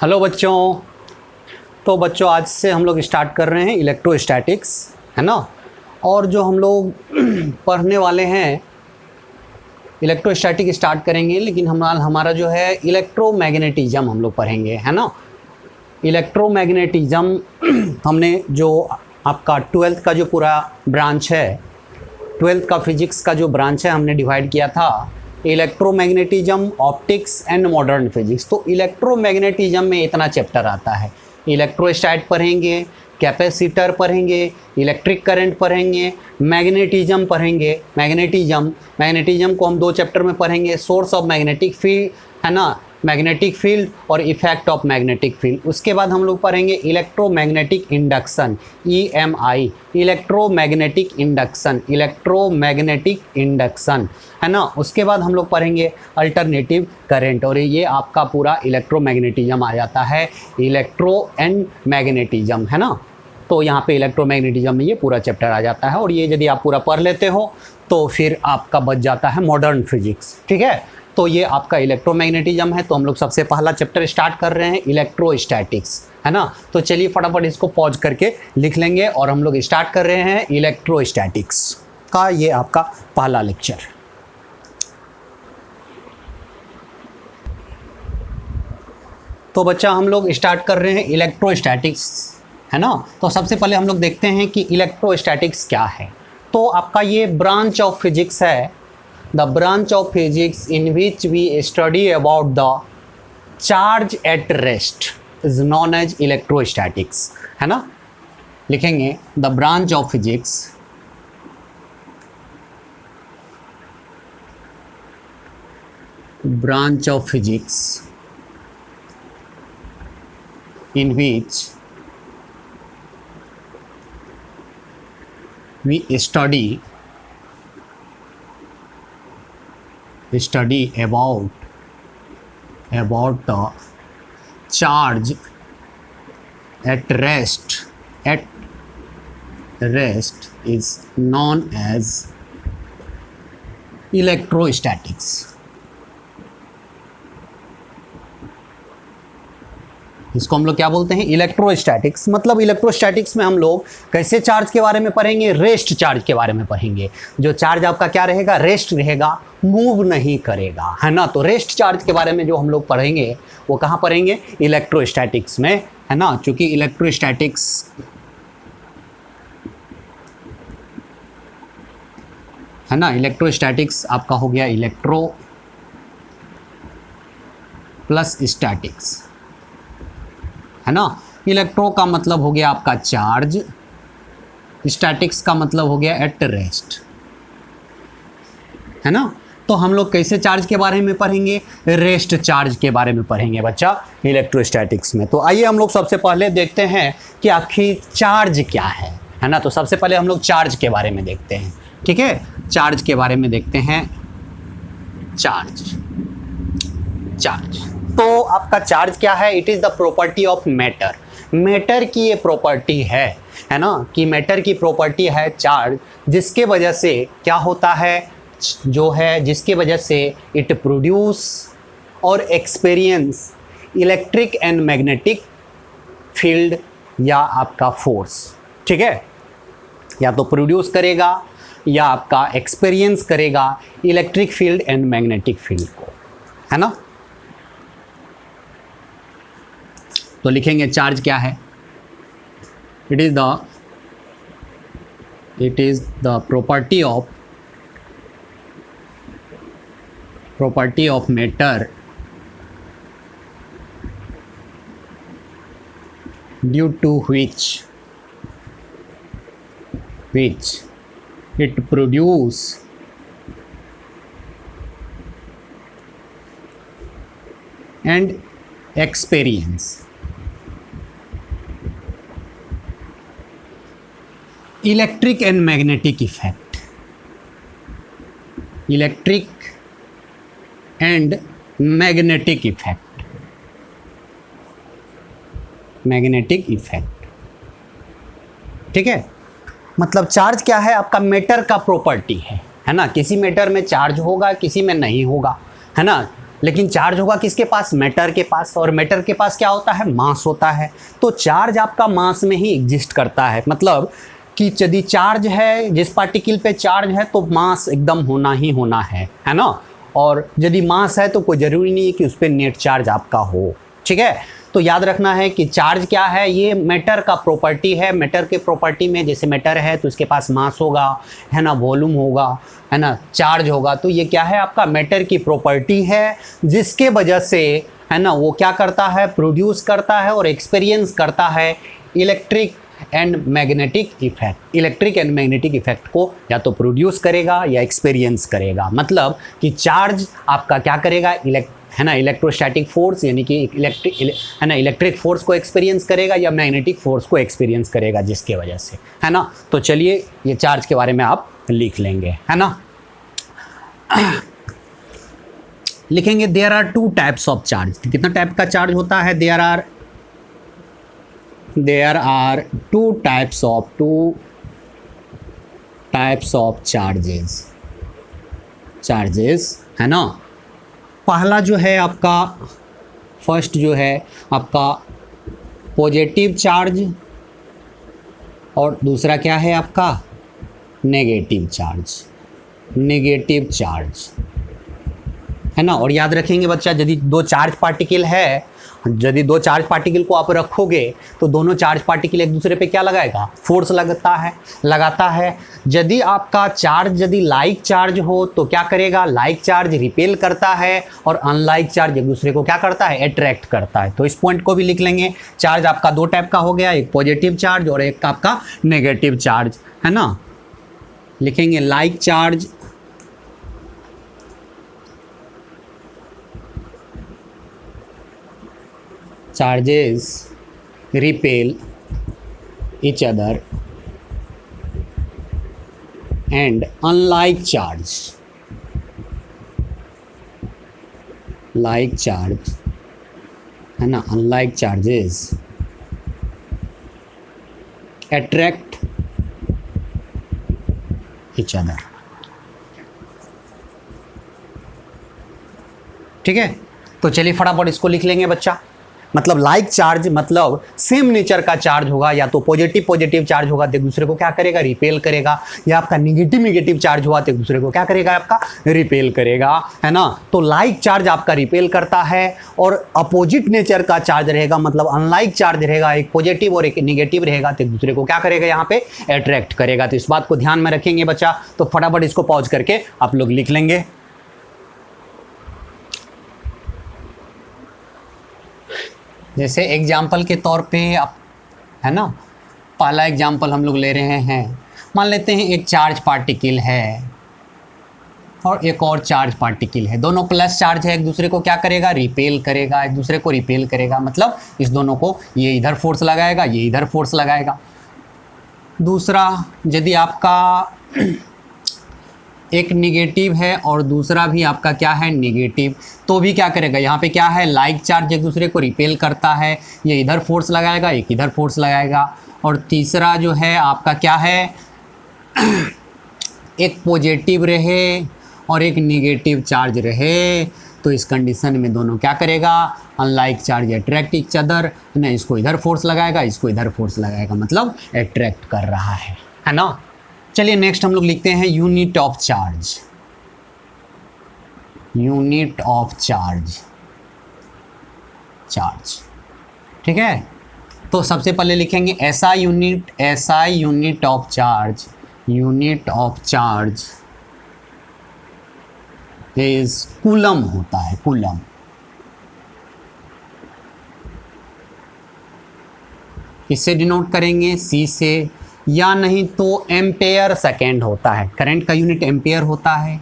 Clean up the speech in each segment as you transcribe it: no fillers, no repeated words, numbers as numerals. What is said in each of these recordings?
Hello बच्चों। तो बच्चों आज से हम लोग स्टार्ट कर रहे हैं इलेक्ट्रोस्टैटिक्स, है ना। और जो हम लोग पढ़ने वाले हैं इलेक्ट्रोस्टैटिक स्टार्ट करेंगे, लेकिन हमारा जो है इलेक्ट्रोमैग्नेटिज्म हम लोग पढ़ेंगे, है ना। इलेक्ट्रोमैग्नेटिज्म हमने जो आपका 12th का जो पूरा ब्रांच है, 12th का फिजिक्स का जो ब्रांच है, हमने डिवाइड किया था electromagnetism, optics and modern physics. तो इलेक्ट्रोमैग्नेटिज्म में इतना चैप्टर आता है। इलेक्ट्रोस्टैट पढ़ेंगे, कैपेसिटर पढ़ेंगे, इलेक्ट्रिक करंट पढ़ेंगे, मैग्नेटिज्म पढ़ेंगे। मैग्नेटिज्म को हम 2 चैप्टर में पढ़ेंगे, सोर्स ऑफ मैग्नेटिक फील्ड, है ना, मैग्नेटिक फील्ड और इफेक्ट ऑफ मैग्नेटिक फील्ड। उसके बाद हम लोग पढ़ेंगे electromagnetic induction, EMI, electromagnetic induction, है ना। उसके बाद हम लोग पढ़ेंगे अल्टरनेटिव करंट, और ये आपका पूरा इलेक्ट्रोमैग्नेटिज्म आ जाता है, इलेक्ट्रो एंड मैग्नेटिज्म, है ना। तो यहाँ पे इलेक्ट्रोमैग्नेटिज्म में ये पूरा चैप्टर आ जाता है, और ये यदि आप पूरा पढ़ लेते हो तो फिर आपका बच जाता है मॉडर्न फिजिक्स, ठीक है। तो ये आपका इलेक्ट्रोमैग्नेटिज्म है। तो हम लोग सबसे पहला चैप्टर स्टार्ट कर रहे हैं इलेक्ट्रोस्टैटिक्स, है ना। तो चलिए फटाफट इसको पॉज करके लिख लेंगे, और हम लोग स्टार्ट कर रहे हैं इलेक्ट्रोस्टैटिक्स का ये आपका पहला लेक्चर। तो बच्चा हम लोग स्टार्ट कर रहे हैं इलेक्ट्रोस्टैटिक्स, है ना। तो सबसे पहले हम लोग देखते हैं कि इलेक्ट्रोस्टैटिक्स क्या है। तो आपका ये ब्रांच ऑफ फिजिक्स है, the branch of physics in which we study about the charge at rest is known as electrostatics, है ना। लिखेंगे the branch of physics in which we study about the charge at rest is known as electrostatics। इसको हम लोग क्या बोलते हैं, electrostatics. मतलब इलेक्ट्रोस्टैटिक्स में हम लोग कैसे चार्ज के बारे में पढ़ेंगे, रेस्ट चार्ज के बारे में पढ़ेंगे। जो चार्ज आपका क्या रहेगा, रेस्ट रहेगा, मूव नहीं करेगा, है ना। तो रेस्ट चार्ज के बारे में जो हम लोग पढ़ेंगे वो कहाँ पढ़ेंगे, इलेक्ट्रोस्टैटिक्स में, है ना। क्योंकि इलेक्ट्रोस्टैटिक्स है ना, इलेक्ट्रोस्टैटिक्स आपका हो गया इलेक्ट्रो प्लस स्टैटिक्स, है ना। इलेक्ट्रो का मतलब हो गया आपका चार्ज, स्टैटिक्स का मतलब हो गया एट रेस्ट, है ना। तो हम लोग कैसे चार्ज के बारे में पढ़ेंगे, रेस्ट चार्ज के बारे में पढ़ेंगे बच्चा इलेक्ट्रोस्टैटिक्स में। तो आइए हम लोग सबसे पहले देखते हैं कि आखिर चार्ज क्या है ना। तो सबसे पहले हम लोग चार्ज के बारे में देखते हैं, ठीक है। चार्ज के बारे में देखते हैं, चार्ज। तो आपका चार्ज क्या है, it is the property of matter. Matter की ये प्रॉपर्टी है ना, कि मैटर की प्रॉपर्टी है चार्ज, जिसके वजह से क्या होता है, जो है जिसके वजह से इट प्रोड्यूस और experience electric and magnetic field या आपका फोर्स, ठीक है। या तो प्रोड्यूस करेगा या आपका एक्सपीरियंस करेगा electric field and magnetic field को, है ना। तो लिखेंगे चार्ज क्या है, it is the property of matter due to which it produce and experience electric and magnetic effect, electric and magnetic effect, ठीक है। मतलब चार्ज क्या है, आपका मैटर का प्रॉपर्टी है ना। किसी मैटर में चार्ज होगा, किसी में नहीं होगा, है ना। लेकिन चार्ज होगा किसके पास, मैटर के पास, और मैटर के पास क्या होता है, मास होता है। तो चार्ज आपका मास में ही एग्जिस्ट करता है, मतलब कि यदि चार्ज है, जिस पार्टिकल पे चार्ज है तो मास एकदम होना ही होना है ना। और यदि मास है तो कोई ज़रूरी नहीं है कि उस पर नेट चार्ज आपका हो, ठीक है। तो याद रखना है कि चार्ज क्या है, ये मैटर का प्रॉपर्टी है। मैटर के प्रॉपर्टी में जैसे मैटर है तो इसके पास मास होगा, है ना, वॉल्यूम होगा, है ना, चार्ज होगा। तो ये क्या है, आपका मैटर की प्रॉपर्टी है, जिसके वजह से, है ना, वो क्या करता है, प्रोड्यूस करता है और एक्सपीरियंस करता है electric and magnetic effect. Electric and magnetic effect को या तो प्रोड्यूस करेगा या एक्सपीरियंस करेगा। मतलब कि चार्ज आपका क्या करेगा, है ना, इलेक्ट्रोस्टैटिक फोर्स यानी कि इलेक्ट्रिक फोर्स को एक्सपीरियंस करेगा या मैग्नेटिक फोर्स को एक्सपीरियंस करेगा, जिसके वजह से, है ना। तो चलिए ये चार्ज के बारे में आप लिख लेंगे, है ना। लिखेंगे there are two types of charge. कितना टाइप का चार्ज होता है, there are two types of charges, है ना। पहला जो है आपका, फर्स्ट जो है आपका पॉजिटिव चार्ज, और दूसरा क्या है आपका नेगेटिव चार्ज, है ना। और याद रखेंगे बच्चा, यदि दो चार्ज पार्टिकल को आप रखोगे तो दोनों चार्ज पार्टिकल एक दूसरे पे क्या लगाएगा, फोर्स लगाता है। यदि आपका चार्ज यदि लाइक चार्ज हो तो क्या करेगा, लाइक चार्ज रिपेल करता है, और अनलाइक चार्ज एक दूसरे को क्या करता है, अट्रैक्ट करता है। तो इस पॉइंट को भी लिख लेंगे। चार्ज आपका दो टाइप का हो गया, एक पॉजिटिव चार्ज और एक आपका नेगेटिव चार्ज, है ना। लिखेंगे like charge charges repel each other and unlike charge है ना, unlike charges attract each other, ठीक है। तो चलिए फटाफट इसको लिख लेंगे बच्चा। मतलब लाइक चार्ज मतलब सेम नेचर का चार्ज होगा, या तो पॉजिटिव चार्ज होगा तो एक दूसरे को क्या करेगा, रिपेल करेगा, या आपका निगेटिव चार्ज हुआ तो एक दूसरे को क्या करेगा, आपका रिपेल करेगा, है ना। तो लाइक चार्ज आपका रिपेल करता है, और अपोजिट नेचर का चार्ज रहेगा, मतलब अनलाइक चार्ज रहेगा, एक पॉजिटिव और एक निगेटिव रहेगा तो एक दूसरे को क्या करेगा, यहाँ पे अट्रैक्ट करेगा। तो इस बात को ध्यान में रखेंगे बच्चा। तो फटाफट इसको पॉज करके आप लोग लिख लेंगे। जैसे एग्जाम्पल के तौर पे आप, है ना, पहला एग्जाम्पल हम लोग ले रहे हैं। मान लेते हैं एक चार्ज पार्टिकल है और एक और चार्ज पार्टिकल है, दोनों प्लस चार्ज है, एक दूसरे को क्या करेगा, रिपेल करेगा, एक दूसरे को रिपेल करेगा। मतलब इस दोनों को ये इधर फोर्स लगाएगा, ये इधर फोर्स लगाएगा। दूसरा, यदि आपका एक निगेटिव है और दूसरा भी आपका क्या है, निगेटिव, तो भी क्या करेगा, यहाँ पे क्या है, लाइक चार्ज एक दूसरे को रिपेल करता है, ये इधर फोर्स लगाएगा, एक इधर फोर्स लगाएगा। और तीसरा जो है आपका क्या है, एक पॉजिटिव रहे और एक निगेटिव चार्ज रहे, तो इस कंडीशन में दोनों क्या करेगा, unlike charge attract each other, ना इसको इधर फोर्स लगाएगा, इसको इधर फोर्स लगाएगा, मतलब अट्रैक्ट कर रहा है ना। चलिए नेक्स्ट हम लोग लिखते हैं यूनिट ऑफ चार्ज, ठीक है। तो सबसे पहले लिखेंगे SI unit of charge is coulomb होता है, कूलम। इससे डिनोट करेंगे C से, या नहीं तो एम्पेयर सेकेंड होता है। करंट का यूनिट एम्पेयर होता है,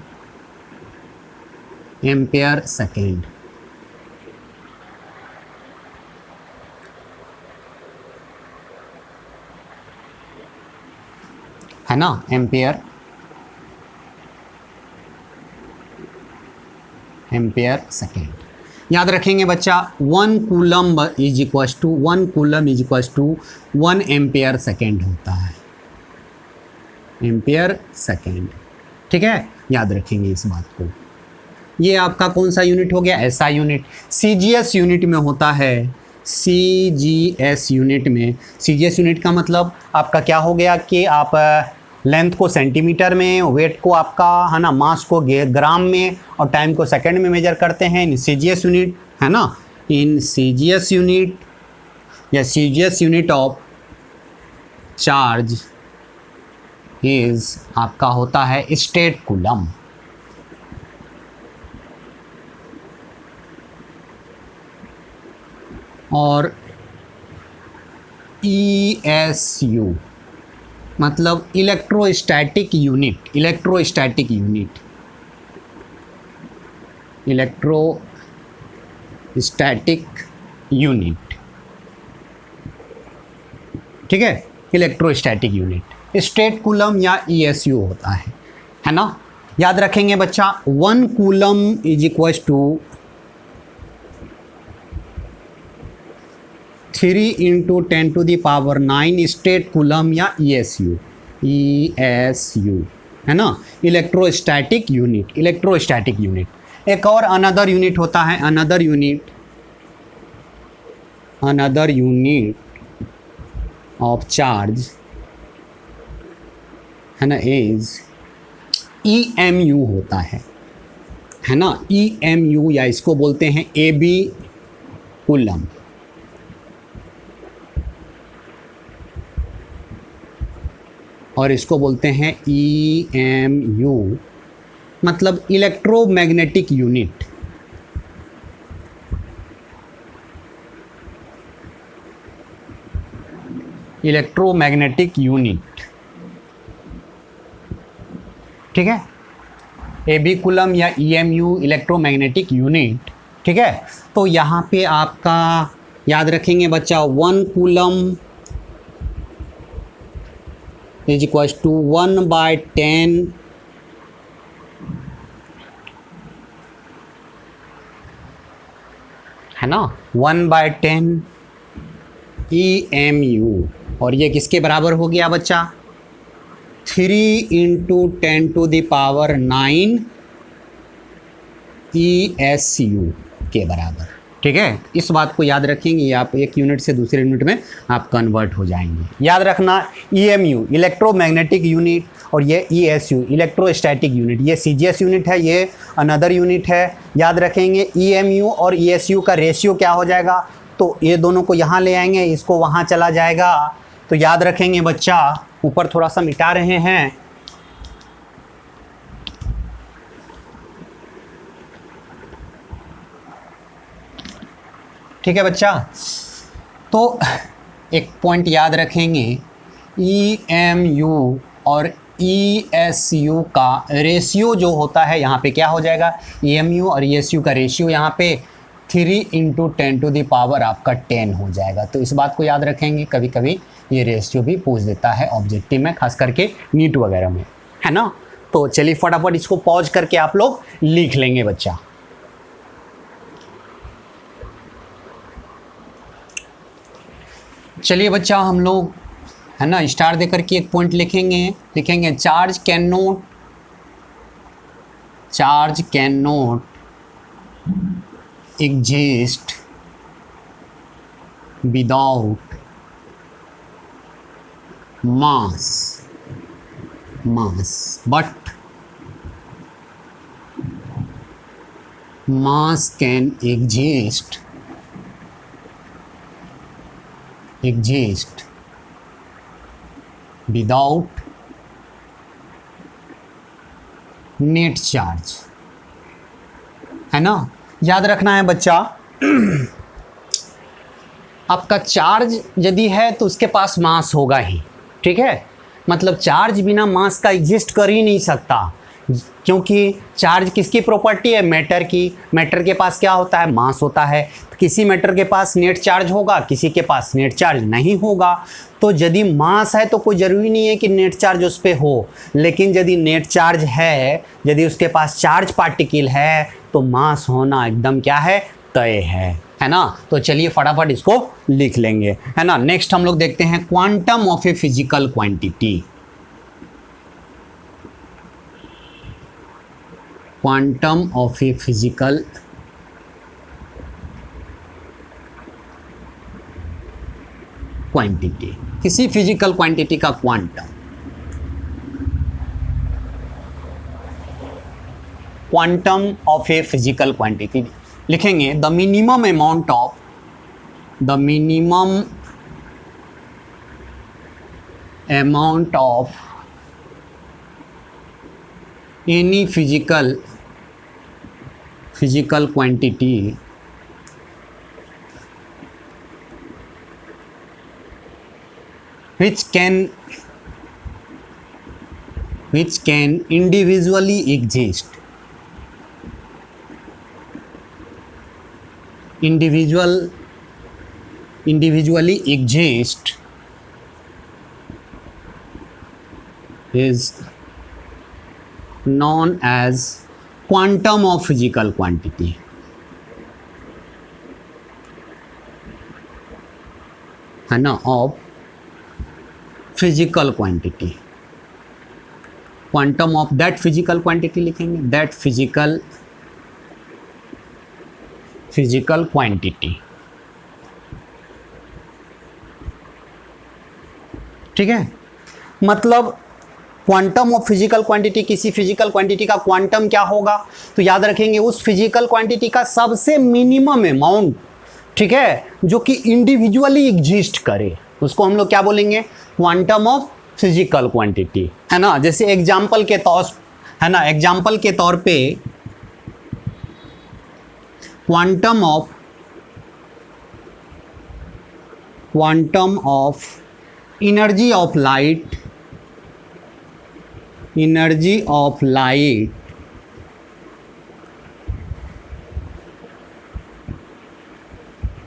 एम्पेयर सेकेंड, है ना, एम्पेयर सेकेंड। याद रखेंगे बच्चा, 1 coulomb is equals to 1 ampere second होता है, एम्पेयर सेकेंड, ठीक है। याद रखेंगे इस बात को। ये आपका कौन सा यूनिट हो गया, एसआई यूनिट। सीजीएस यूनिट में होता है, सीजीएस यूनिट में, सीजीएस यूनिट का मतलब आपका क्या हो गया कि आप लेंथ को सेंटीमीटर में, वेट को आपका है ना, मास को ग्राम में और टाइम को सेकंड में मेजर करते हैं इन सीजीएस यूनिट, है ना। इन सीजीएस यूनिट या CGS unit of charge is आपका होता है स्टेट कूलम। और ESU मतलब electrostatic unit, electrostatic unit, electrostatic unit, ठीक है, इलेक्ट्रोस्टैटिक यूनिट स्टेट कूलम या ESU होता है ना। याद रखेंगे बच्चा, 1 coulomb is equal to 3 × 10⁻⁹ stat coulomb या ESU, ESU है ना, इलेक्ट्रोस्टैटिक यूनिट, इलेक्ट्रोस्टैटिक यूनिट। एक और अनदर यूनिट होता है, अनदर यूनिट ऑफ चार्ज है ना, इज EMU होता है ना, EMU या इसको बोलते हैं AB कूलम। और इसको बोलते हैं EMU मतलब इलेक्ट्रोमैग्नेटिक यूनिट, इलेक्ट्रोमैग्नेटिक यूनिट, ठीक है, AB कूलम या EMU इलेक्ट्रोमैग्नेटिक यूनिट, ठीक है। तो यहाँ पे आपका याद रखेंगे बच्चा, 1 कूलम इज इक्वल टू 1/10 है ना, 1/10 EMU। और ये किसके बराबर हो गया बच्चा, 3 × 10⁹ ESU के बराबर, ठीक है। इस बात को याद रखेंगे, आप एक यूनिट से दूसरे यूनिट में आप कन्वर्ट हो जाएंगे। याद रखना, EMU इलेक्ट्रोमैग्नेटिक यूनिट और ये ESU इलेक्ट्रोस्टैटिक यूनिट, ये CGS यूनिट है, ये अनदर यूनिट है। याद रखेंगे EMU और ESU का रेशियो क्या हो जाएगा, तो ये दोनों को यहाँ ले आएंगे, इसको वहाँ चला जाएगा। तो याद रखेंगे बच्चा, ऊपर थोड़ा सा मिटा रहे हैं, ठीक है बच्चा। तो एक पॉइंट याद रखेंगे, EMU और ESU का रेशियो जो होता है यहाँ पे क्या हो जाएगा, EMU और ESU का रेशियो यहाँ पे 3 × 10⁻⁻ आपका 10 हो जाएगा। तो इस बात को याद रखेंगे, कभी कभी ये रेशियो भी पूछ देता है ऑब्जेक्टिव में, खास करके नीट वगैरह में, है ना। तो चलिए फटाफट इसको पॉज करके आप लोग लिख लेंगे बच्चा। चलिए बच्चा, हम लोग है ना स्टार दे करके एक पॉइंट लिखेंगे charge can not exist without mass but mass can exist without net charge, है ना। याद रखना है बच्चा, आपका चार्ज यदि है तो उसके पास मास होगा ही, ठीक है। मतलब चार्ज बिना मास का एग्जिस्ट कर ही नहीं सकता, क्योंकि चार्ज किसकी प्रॉपर्टी है, मैटर की। मैटर के पास क्या होता है, मास होता है। किसी मैटर के पास नेट चार्ज होगा, किसी के पास नेट चार्ज नहीं होगा। तो यदि मास है तो कोई ज़रूरी नहीं है कि नेट चार्ज उस पर हो, लेकिन यदि नेट चार्ज है, यदि उसके पास चार्ज पार्टिकल है, तो मास होना एकदम क्या है, तय है ना। तो चलिए फटाफट इसको लिख लेंगे, है ना। नेक्स्ट हम लोग देखते हैं quantum of a physical quantity. Quantum of a physical quantity, किसी फिजिकल क्वांटिटी का quantum, quantum of a physical quantity लिखेंगे the minimum amount of, the minimum amount of any physical quantity which can individually exist, individually exist is known as quantum of physical quantity, है ना, of physical quantity, quantum of that physical quantity लिखेंगे, that physical quantity. ठीक है, मतलब quantum of physical quantity, किसी physical quantity का quantum क्या होगा, तो याद रखेंगे उस फिजिकल क्वांटिटी का सबसे मिनिमम अमाउंट, ठीक है, जो कि इंडिविजुअली एग्जिस्ट करे, उसको हम लोग क्या बोलेंगे, क्वांटम ऑफ फिजिकल क्वांटिटी, है ना। जैसे एग्जाम्पल के तौर, है ना, एग्जाम्पल के तौर पे quantum of energy of light,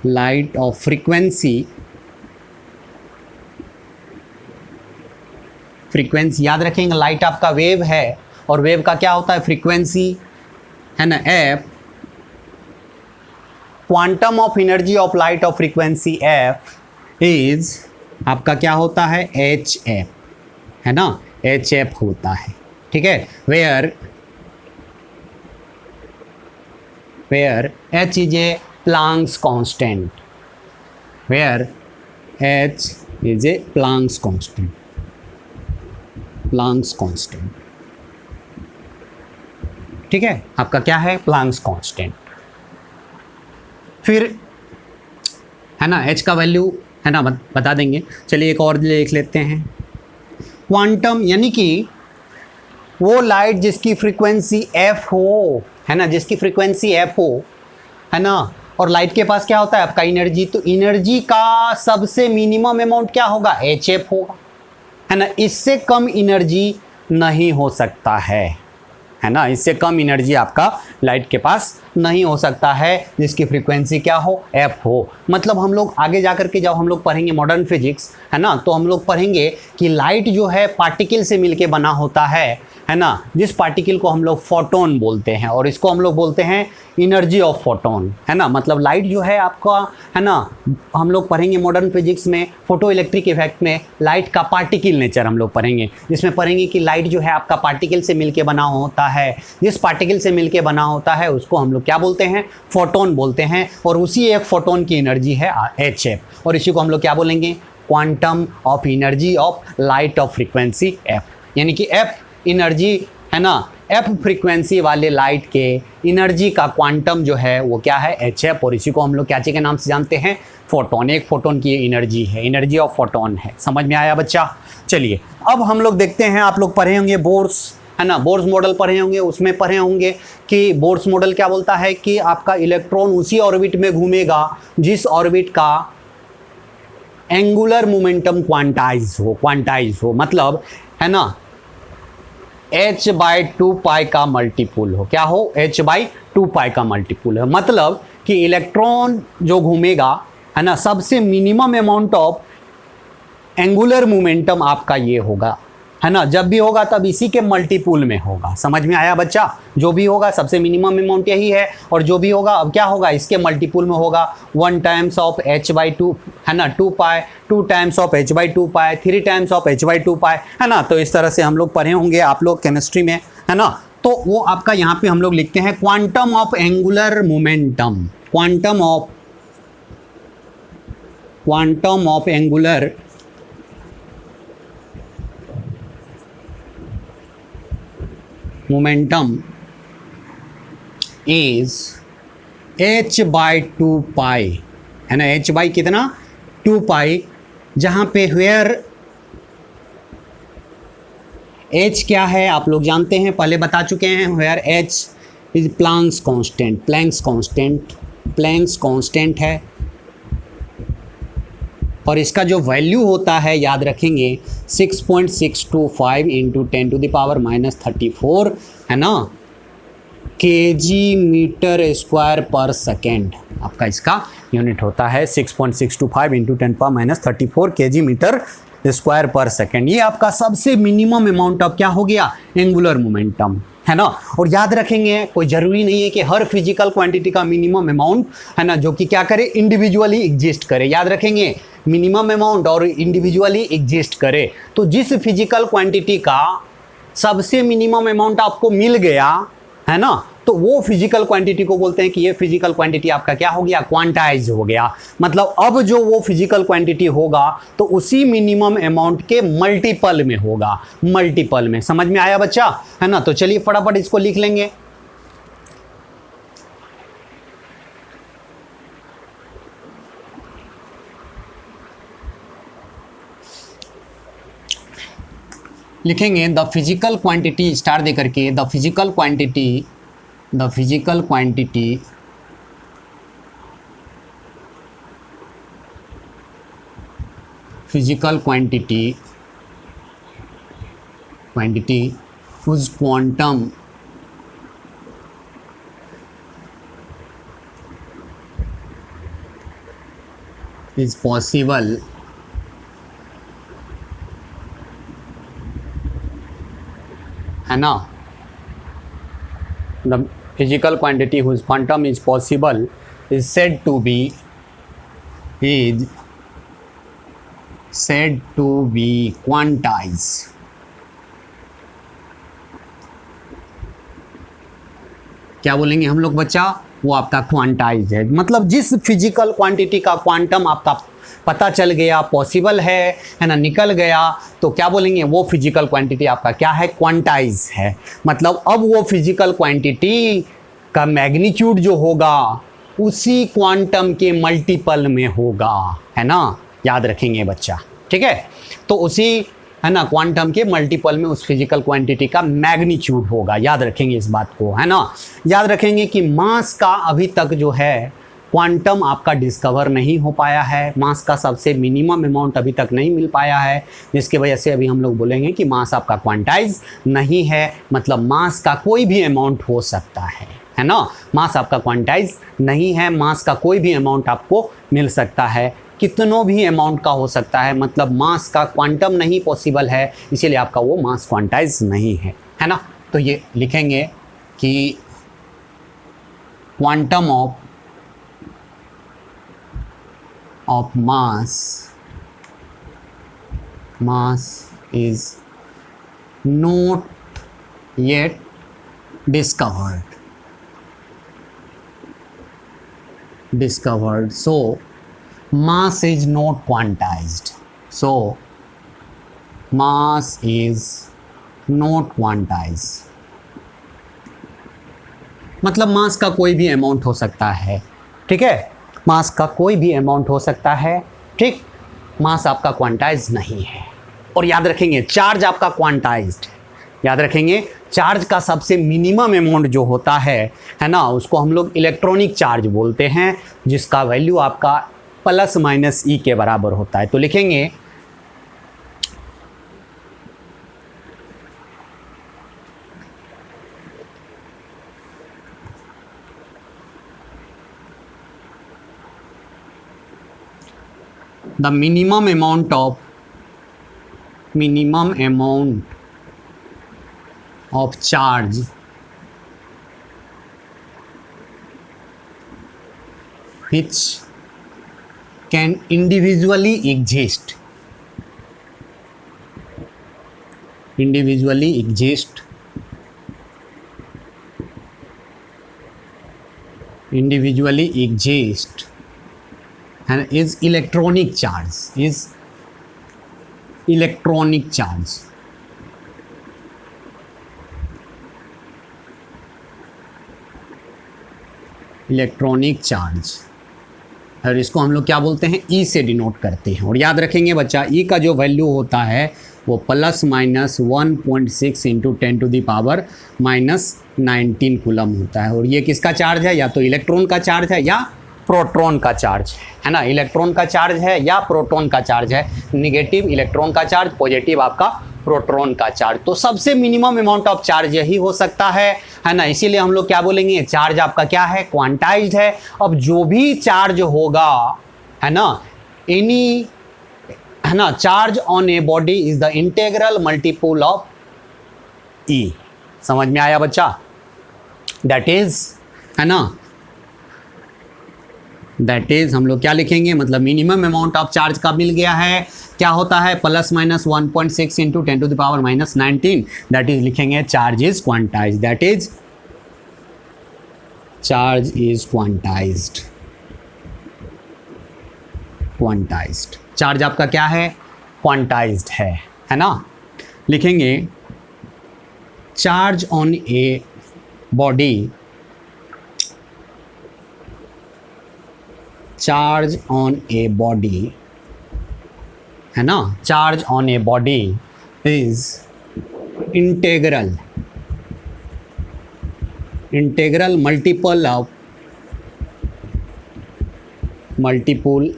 light of frequency याद रखेंगे, लाइट आपका वेव है और वेव का क्या होता है, फ्रीक्वेंसी, है ना, F. Quantum of energy of light of frequency F is आपका क्या होता है, एच एफ, है ना, एच एफ होता है। ठीक है, where H is a Planck's constant, where H is a Planck's constant, Planck's constant. ठीक है, आपका क्या है, प्लांक्स कांस्टेंट। फिर है ना, एच का वैल्यू है ना बता देंगे। चलिए एक और लिख लेते हैं, क्वांटम यानी कि वो लाइट जिसकी फ्रीक्वेंसी एफ हो, है ना, जिसकी फ्रीक्वेंसी एफ हो, है ना, और लाइट के पास क्या होता है आपका एनर्जी, तो एनर्जी का सबसे मिनिमम अमाउंट क्या होगा, एच एफ होगा, है ना। इससे कम एनर्जी नहीं हो सकता है ना, इससे कम एनर्जी आपका लाइट के पास नहीं हो सकता है जिसकी फ्रीक्वेंसी क्या हो, एफ हो। मतलब हम लोग आगे जाकर के जब हम लोग पढ़ेंगे मॉडर्न फिजिक्स, है ना, तो हम लोग पढ़ेंगे कि लाइट जो है पार्टिकल से मिलके बना होता है ना, जिस पार्टिकल को हम लोग फोटोन बोलते हैं, और इसको हम लोग बोलते हैं एनर्जी ऑफ फोटोन, है ना। मतलब लाइट जो है आपका, है ना, हम लोग पढ़ेंगे मॉडर्न फिजिक्स में फोटो इलेक्ट्रिक इफेक्ट में लाइट का पार्टिकल नेचर हम लोग पढ़ेंगे, जिसमें पढ़ेंगे कि लाइट जो है आपका पार्टिकल से मिलके बना होता है, जिस पार्टिकल से मिलके बना होता है उसको हम लोग क्या बोलते हैं, फोटोन बोलते हैं, और उसी एक फोटोन की एनर्जी है एच एफ, और इसी को हम लोग क्या बोलेंगे, quantum of energy of light of frequency F, यानी कि एफ एनर्जी, है ना, एफ फ्रीक्वेंसी वाले लाइट के एनर्जी का क्वांटम जो है वो क्या है, एच एफ, और इसी को हम लोग क्या के नाम से जानते हैं, फोटोन। एक फोटोन की एनर्जी है, एनर्जी ऑफ फोटोन है। समझ में आया बच्चा? चलिए अब हम लोग देखते हैं, आप लोग पढ़े होंगे बोर्स, है ना, बोर्स मॉडल पढ़े होंगे, उसमें पढ़े होंगे कि बोर्स मॉडल क्या बोलता है कि आपका इलेक्ट्रॉन उसी ऑर्बिट में घूमेगा जिस ऑर्बिट का एंगुलर मोमेंटम क्वांटाइज हो, मतलब, है ना, h/2 पाई का मल्टीपुल हो, क्या हो, h/2 पाई का मल्टीपुल है। मतलब कि इलेक्ट्रॉन जो घूमेगा, है ना, सबसे minimum amount of angular momentum आपका ये होगा, है ना, जब भी होगा तब इसी के मल्टीपुल में होगा। समझ में आया बच्चा? जो भी होगा सबसे मिनिमम अमाउंट यही है, और जो भी होगा अब क्या होगा, इसके मल्टीपुल में होगा, 1 टाइम्स ऑफ h/2, है ना, 2 पाई, 2 times of h/2 pi, 3 times of h/2 पाई, है ना। तो इस तरह से हम लोग पढ़े होंगे, आप लोग केमिस्ट्री में, है ना। तो वो आपका यहाँ पे हम लोग लिखते हैं quantum of angular momentum, quantum of angular momentum is h/2 पाई, है ना, h बाई कितना 2 पाई, जहाँ पे वेयर h क्या है आप लोग जानते हैं, पहले बता चुके हैं, where h is Planck's constant है, और इसका जो वैल्यू होता है याद रखेंगे 6.625 इंटू 10⁻⁻34, है ना, kg/m², आपका इसका यूनिट होता है 6.625 इंटू 10⁻⁻34 kg/m²। ये आपका सबसे मिनिमम अमाउंट ऑफ क्या हो गया, एंगुलर मोमेंटम, है ना। और याद रखेंगे कोई ज़रूरी नहीं है कि हर फिजिकल क्वांटिटी का मिनिमम अमाउंट, है ना, जो कि क्या करे, इंडिविजुअली एग्जिस्ट करे। याद रखेंगे मिनिमम अमाउंट और इंडिविजुअली एग्जिस्ट करे, तो जिस फिजिकल क्वांटिटी का सबसे मिनिमम अमाउंट आपको मिल गया, है ना, तो वो फिजिकल क्वांटिटी को बोलते हैं कि ये फिजिकल क्वांटिटी आपका क्या हो गया, क्वांटाइज हो गया। मतलब अब जो वो फिजिकल क्वांटिटी होगा तो उसी मिनिमम अमाउंट के मल्टीपल में होगा, मल्टीपल में। समझ में आया बच्चा, है ना। तो चलिए फटाफट इसको लिख लेंगे। लिखेंगे द फिजिकल क्वांटिटी, स्टार दे करके, the physical quantity whose quantum is possible है ना, the physical quantity whose quantum is possible is said to be quantized। क्या बोलेंगे हम लोग बच्चा, वो आपका क्वांटाइज है। मतलब जिस फिजिकल क्वांटिटी का क्वांटम आपका पता चल गया, पॉसिबल है ना, निकल गया, तो क्या बोलेंगे, वो फिजिकल क्वांटिटी आपका क्या है, क्वांटाइज है। मतलब अब वो फिजिकल क्वांटिटी का मैग्नीट्यूड जो होगा उसी क्वांटम के मल्टीपल में होगा, है ना, याद रखेंगे बच्चा, ठीक है। तो उसी, है ना, क्वांटम के मल्टीपल में उस फिजिकल क्वांटिटी का मैग्नीट्यूड होगा, याद रखेंगे इस बात को, है ना। याद रखेंगे कि मास का अभी तक जो है क्वांटम आपका डिस्कवर नहीं हो पाया है, मास का सबसे मिनिमम अमाउंट अभी तक नहीं मिल पाया है, जिसकी वजह से अभी हम लोग बोलेंगे कि मास आपका क्वांटाइज नहीं है। मतलब मास का कोई भी अमाउंट हो सकता है ना, मास आपका क्वांटाइज नहीं है, मास का कोई भी अमाउंट आपको मिल सकता है, कितनों भी अमाउंट का हो सकता है। मतलब मास का क्वांटम नहीं पॉसिबल है, इसीलिए आपका वो मास क्वांटाइज नहीं है ना। तो ये लिखेंगे कि quantum of mass is not yet discovered, so mass is not quantized, मतलब मास का कोई भी अमाउंट हो सकता है, ठीक है, मास का कोई भी अमाउंट हो सकता है, ठीक, मास आपका क्वांटाइज नहीं है। और याद रखेंगे चार्ज आपका क्वांटाइज्ड है, याद रखेंगे चार्ज का सबसे मिनिमम अमाउंट जो होता है ना, उसको हम लोग इलेक्ट्रॉनिक चार्ज बोलते हैं, जिसका वैल्यू आपका ±E के बराबर होता है। तो लिखेंगे the minimum amount of charge which can individually exist individually exist and is electronic charge, is electronic charge. Electronic charge, और इसको हम लोग क्या बोलते हैं, ई से डिनोट करते हैं। और याद रखेंगे बच्चा, ई का जो वैल्यू होता है वो ±1.6 इंटू 10⁻⁻19 कूलम होता है। और ये किसका चार्ज है, या तो इलेक्ट्रॉन का चार्ज है या प्रोटॉन का चार्ज है ना। इलेक्ट्रॉन का चार्ज है या प्रोटॉन का चार्ज है, निगेटिव इलेक्ट्रॉन का चार्ज, पॉजिटिव आपका प्रोटॉन का चार्ज। तो सबसे मिनिमम अमाउंट ऑफ चार्ज यही हो सकता है ना। इसीलिए हम लोग क्या बोलेंगे, चार्ज आपका क्या है, क्वांटाइज्ड है। अब जो भी चार्ज होगा है ना, एनी है ना, charge on a body is the integral multiple of E. समझ में आया बच्चा? दैट इज है ना, दैट इज हम लोग क्या लिखेंगे, मतलब मिनिमम अमाउंट ऑफ चार्ज का मिल गया है, क्या होता है ±1.6 इंटू 10⁻⁻19, दैट इज लिखेंगे charge is quantized, that is charge is quantized. Quantized charge आपका क्या है, क्वांटाइज्ड है ना। लिखेंगे charge on a body, charge on a body है ना, charge on a body is integral multiple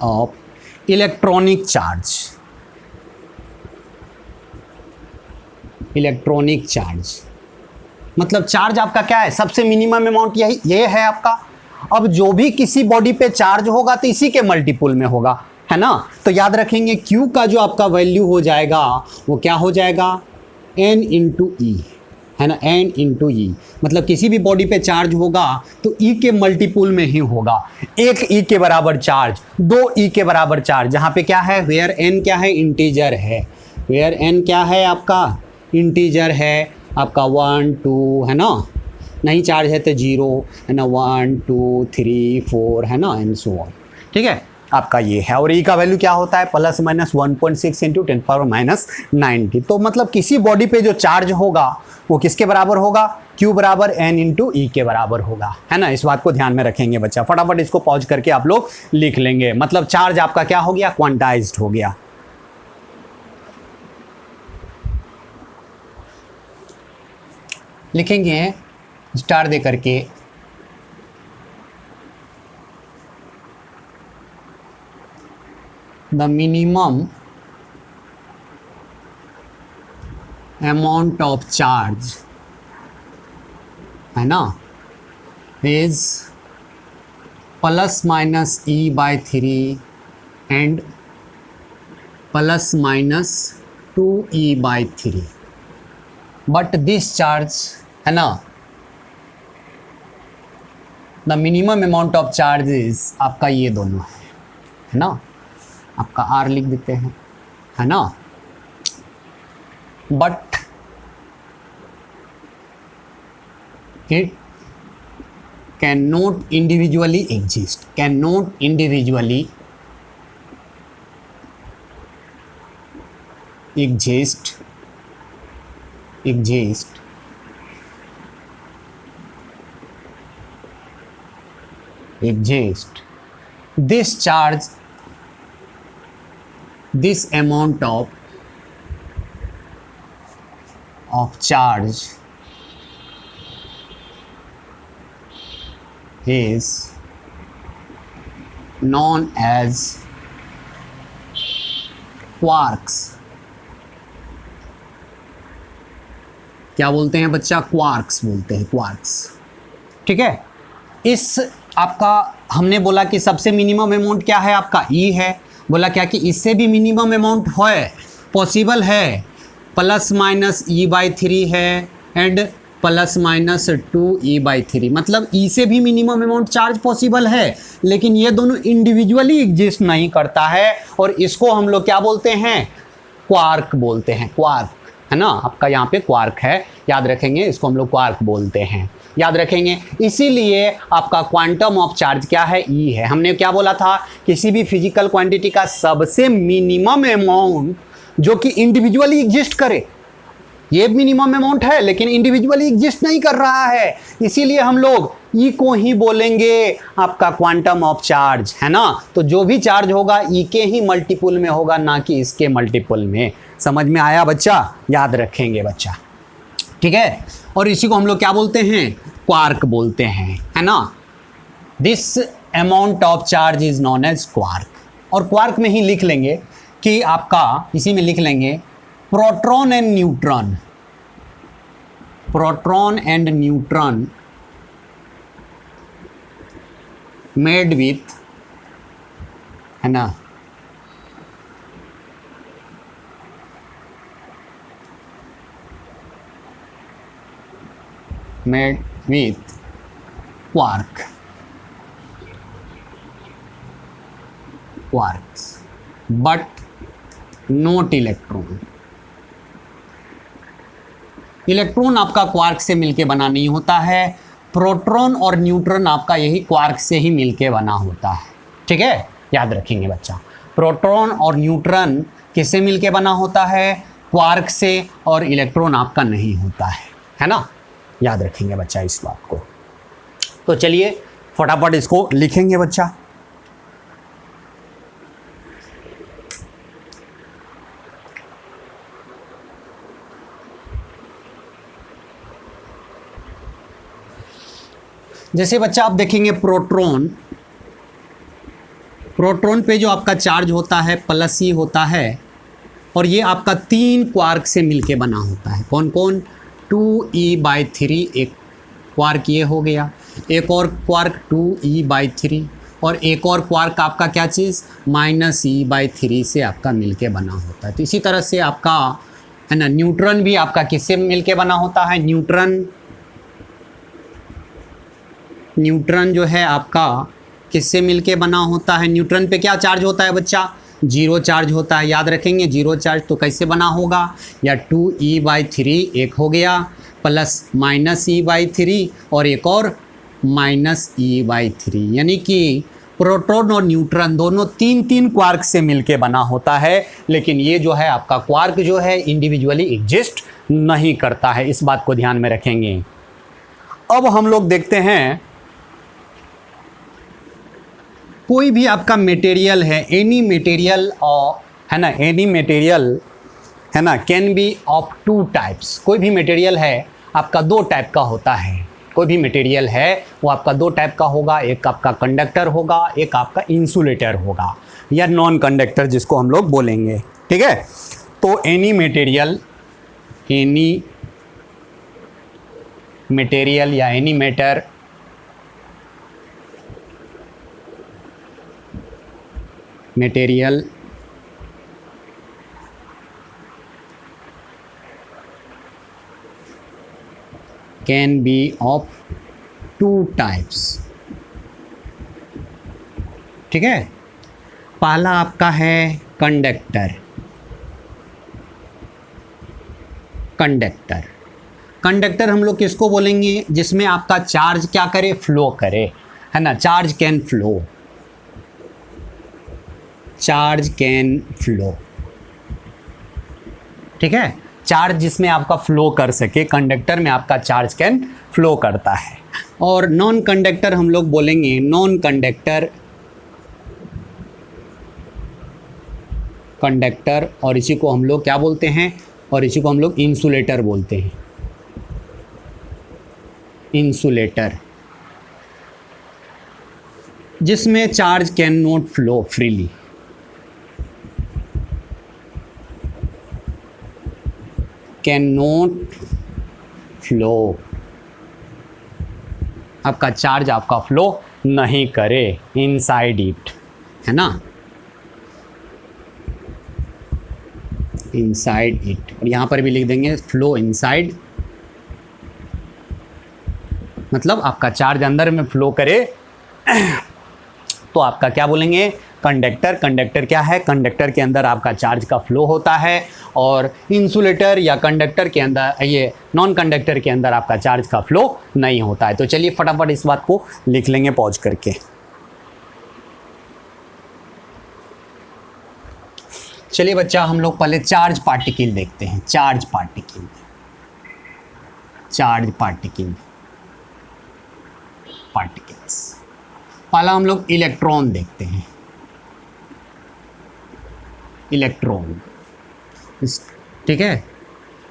of electronic charge. Electronic charge मतलब charge आपका क्या है, सबसे मिनिमम अमाउंट यही ये है आपका। अब जो भी किसी बॉडी पे चार्ज होगा तो इसी के मल्टीपल में होगा, है ना। तो याद रखेंगे Q का जो आपका वैल्यू हो जाएगा वो क्या हो जाएगा, N इंटू ई, है ना, N इंटू ई। मतलब किसी भी बॉडी पे चार्ज होगा तो E के मल्टीपल में ही होगा। एक E के बराबर चार्ज, दो E के बराबर चार्ज, जहाँ पे क्या है, वेयर N क्या है, इंटीजर है। वेयर N क्या है आपका, इंटीजर है आपका 1 2 है ना, नहीं चार्ज है तो 0 है ना, 1 2 3 4 है ना, एंड सो ऑन। ठीक है, आपका ये है। और ई का वैल्यू क्या होता है, ±1.6 इंटू 10⁻⁻90। तो मतलब किसी बॉडी पे जो चार्ज होगा वो किसके बराबर होगा, Q बराबर N इंटू ई के बराबर होगा, है ना। इस बात को ध्यान में रखेंगे बच्चा। फटाफट इसको पॉज करके आप लोग लिख लेंगे। मतलब चार्ज आपका क्या हो गया, क्वांटाइज्ड हो गया। लिखेंगे स्टार दे करके, the minimum amount of charge है ना is ±E/3 and ±2E/3। But this charge है ना, the minimum amount of charge is आपका ये दोनों है ना, आपका R लिख देते हैं, है ना। But it can not individually exist, can not individually exist this charge, this amount of charge is known as quarks। क्या बोलते हैं बच्चा, क्वार्क्स बोलते हैं, क्वार्क्स। ठीक है, इस आपका हमने बोला कि सबसे मिनिमम अमाउंट क्या है आपका, ई है। बोला क्या कि इससे भी मिनिमम अमाउंट है, पॉसिबल है, ±E/3 है एंड ±2E/3। मतलब ई से भी मिनिमम अमाउंट चार्ज पॉसिबल है, लेकिन ये दोनों इंडिविजुअली एग्जिस्ट नहीं करता है। और इसको हम लोग क्या बोलते हैं, क्वार्क बोलते हैं, क्वार्क। है ना, आपका यहाँ पे क्वार्क है, याद रखेंगे, इसको हम लोग क्वार्क बोलते हैं, याद रखेंगे। इसीलिए आपका क्वांटम ऑफ चार्ज क्या है, ई है। हमने क्या बोला था, किसी भी फिजिकल क्वांटिटी का सबसे मिनिमम अमाउंट जो कि इंडिविजुअली एग्जिस्ट करे, ये मिनिमम अमाउंट है लेकिन इंडिविजुअली एग्जिस्ट नहीं कर रहा है, इसीलिए हम लोग ई को ही बोलेंगे आपका क्वांटम ऑफ चार्ज, है ना। तो जो भी चार्ज होगा ई के ही मल्टीपल में होगा, ना कि इसके मल्टीपल में। समझ में आया बच्चा, याद रखेंगे बच्चा, ठीक है। और इसी को हम लोग क्या बोलते हैं, क्वार्क बोलते हैं, है ना। This amount of charge is known as quark. और क्वार्क में ही लिख लेंगे कि आपका, इसी में लिख लेंगे proton and neutron, proton and neutron made with, है ना, made with quark, quarks, but not electron. Electron आपका क्वार्क से मिलके बना नहीं होता है, प्रोटॉन और न्यूट्रॉन आपका यही क्वार्क से ही मिलके बना होता है, ठीक है, याद रखेंगे बच्चा। प्रोटॉन और न्यूट्रॉन किससे मिलके बना होता है, क्वार्क से, और इलेक्ट्रॉन आपका नहीं होता है ना, याद रखेंगे बच्चा इस बात को। तो चलिए फटाफट इसको लिखेंगे बच्चा। जैसे बच्चा आप देखेंगे प्रोटॉन, प्रोटॉन पे जो आपका चार्ज होता है प्लस ही होता है, और ये आपका 3 क्वार्क से मिलके बना होता है। कौन कौन, 2e/3, एक क्वार्क ये हो गया, एक और क्वार्क 2e/3, और एक और क्वार्क आपका क्या चीज़, -e/3 से आपका मिलके बना होता है। तो इसी तरह से आपका, है ना, न्यूट्रॉन भी आपका किससे मिलके बना होता है, न्यूट्रॉन जो है आपका किससे मिलके बना होता है, न्यूट्रॉन पे क्या चार्ज होता है बच्चा, 0 चार्ज होता है, याद रखेंगे। 0 चार्ज तो कैसे बना होगा, या 2e/3 एक हो गया, प्लस -e/3, और एक और -e/3, यानी कि प्रोटॉन और न्यूट्रॉन दोनों 3 क्वार्क से मिलके बना होता है। लेकिन ये जो है आपका क्वार्क जो है इंडिविजुअली एग्जिस्ट नहीं करता है, इस बात को ध्यान में रखेंगे। अब हम लोग देखते हैं, कोई भी आपका मटेरियल है, एनी मटेरियल, है ना, एनी मटेरियल, है ना, कैन बी ऑफ 2 टाइप्स। कोई भी मटेरियल है आपका 2 टाइप का होता है, कोई भी मटेरियल है वो आपका 2 टाइप का होगा, एक आपका कंडक्टर होगा, एक आपका इंसुलेटर होगा, या नॉन कंडक्टर जिसको हम लोग बोलेंगे, ठीक है। तो एनी मटेरियल या any matter material can be of 2 types, ठीक है। पहला आपका है कंडक्टर, कंडक्टर हम लोग किसको बोलेंगे, जिसमें आपका चार्ज क्या करे, फ्लो करे, है ना, charge can flow, charge can flow, ठीक है। चार्ज जिसमें आपका फ्लो कर सके, कंडक्टर में आपका चार्ज कैन फ्लो करता है। और नॉन कंडक्टर हम लोग बोलेंगे, नॉन कंडक्टर, और इसी को हम लोग क्या बोलते हैं, और इसी को हम लोग इंसुलेटर बोलते हैं, इंसुलेटर, जिसमें charge can not flow freely, can not flow, आपका चार्ज आपका फ्लो नहीं करे इनसाइड इट, है ना, इनसाइड इट। और यहाँ पर भी लिख देंगे फ्लो इनसाइड, मतलब आपका चार्ज अंदर में फ्लो करे तो आपका क्या बोलेंगे, कंडक्टर, कंडक्टर क्या है, कंडक्टर के अंदर आपका चार्ज का फ्लो होता है, और इंसुलेटर या कंडक्टर के अंदर, ये नॉन कंडक्टर के अंदर आपका चार्ज का फ्लो नहीं होता है। तो चलिए फटाफट इस बात को लिख लेंगे पॉज करके। चलिए बच्चा, हम लोग पहले चार्ज पार्टिकल देखते हैं। Charge particle, charge particle, particles. पहला हम लोग इलेक्ट्रॉन देखते हैं। इलेक्ट्रॉन, ठीक है।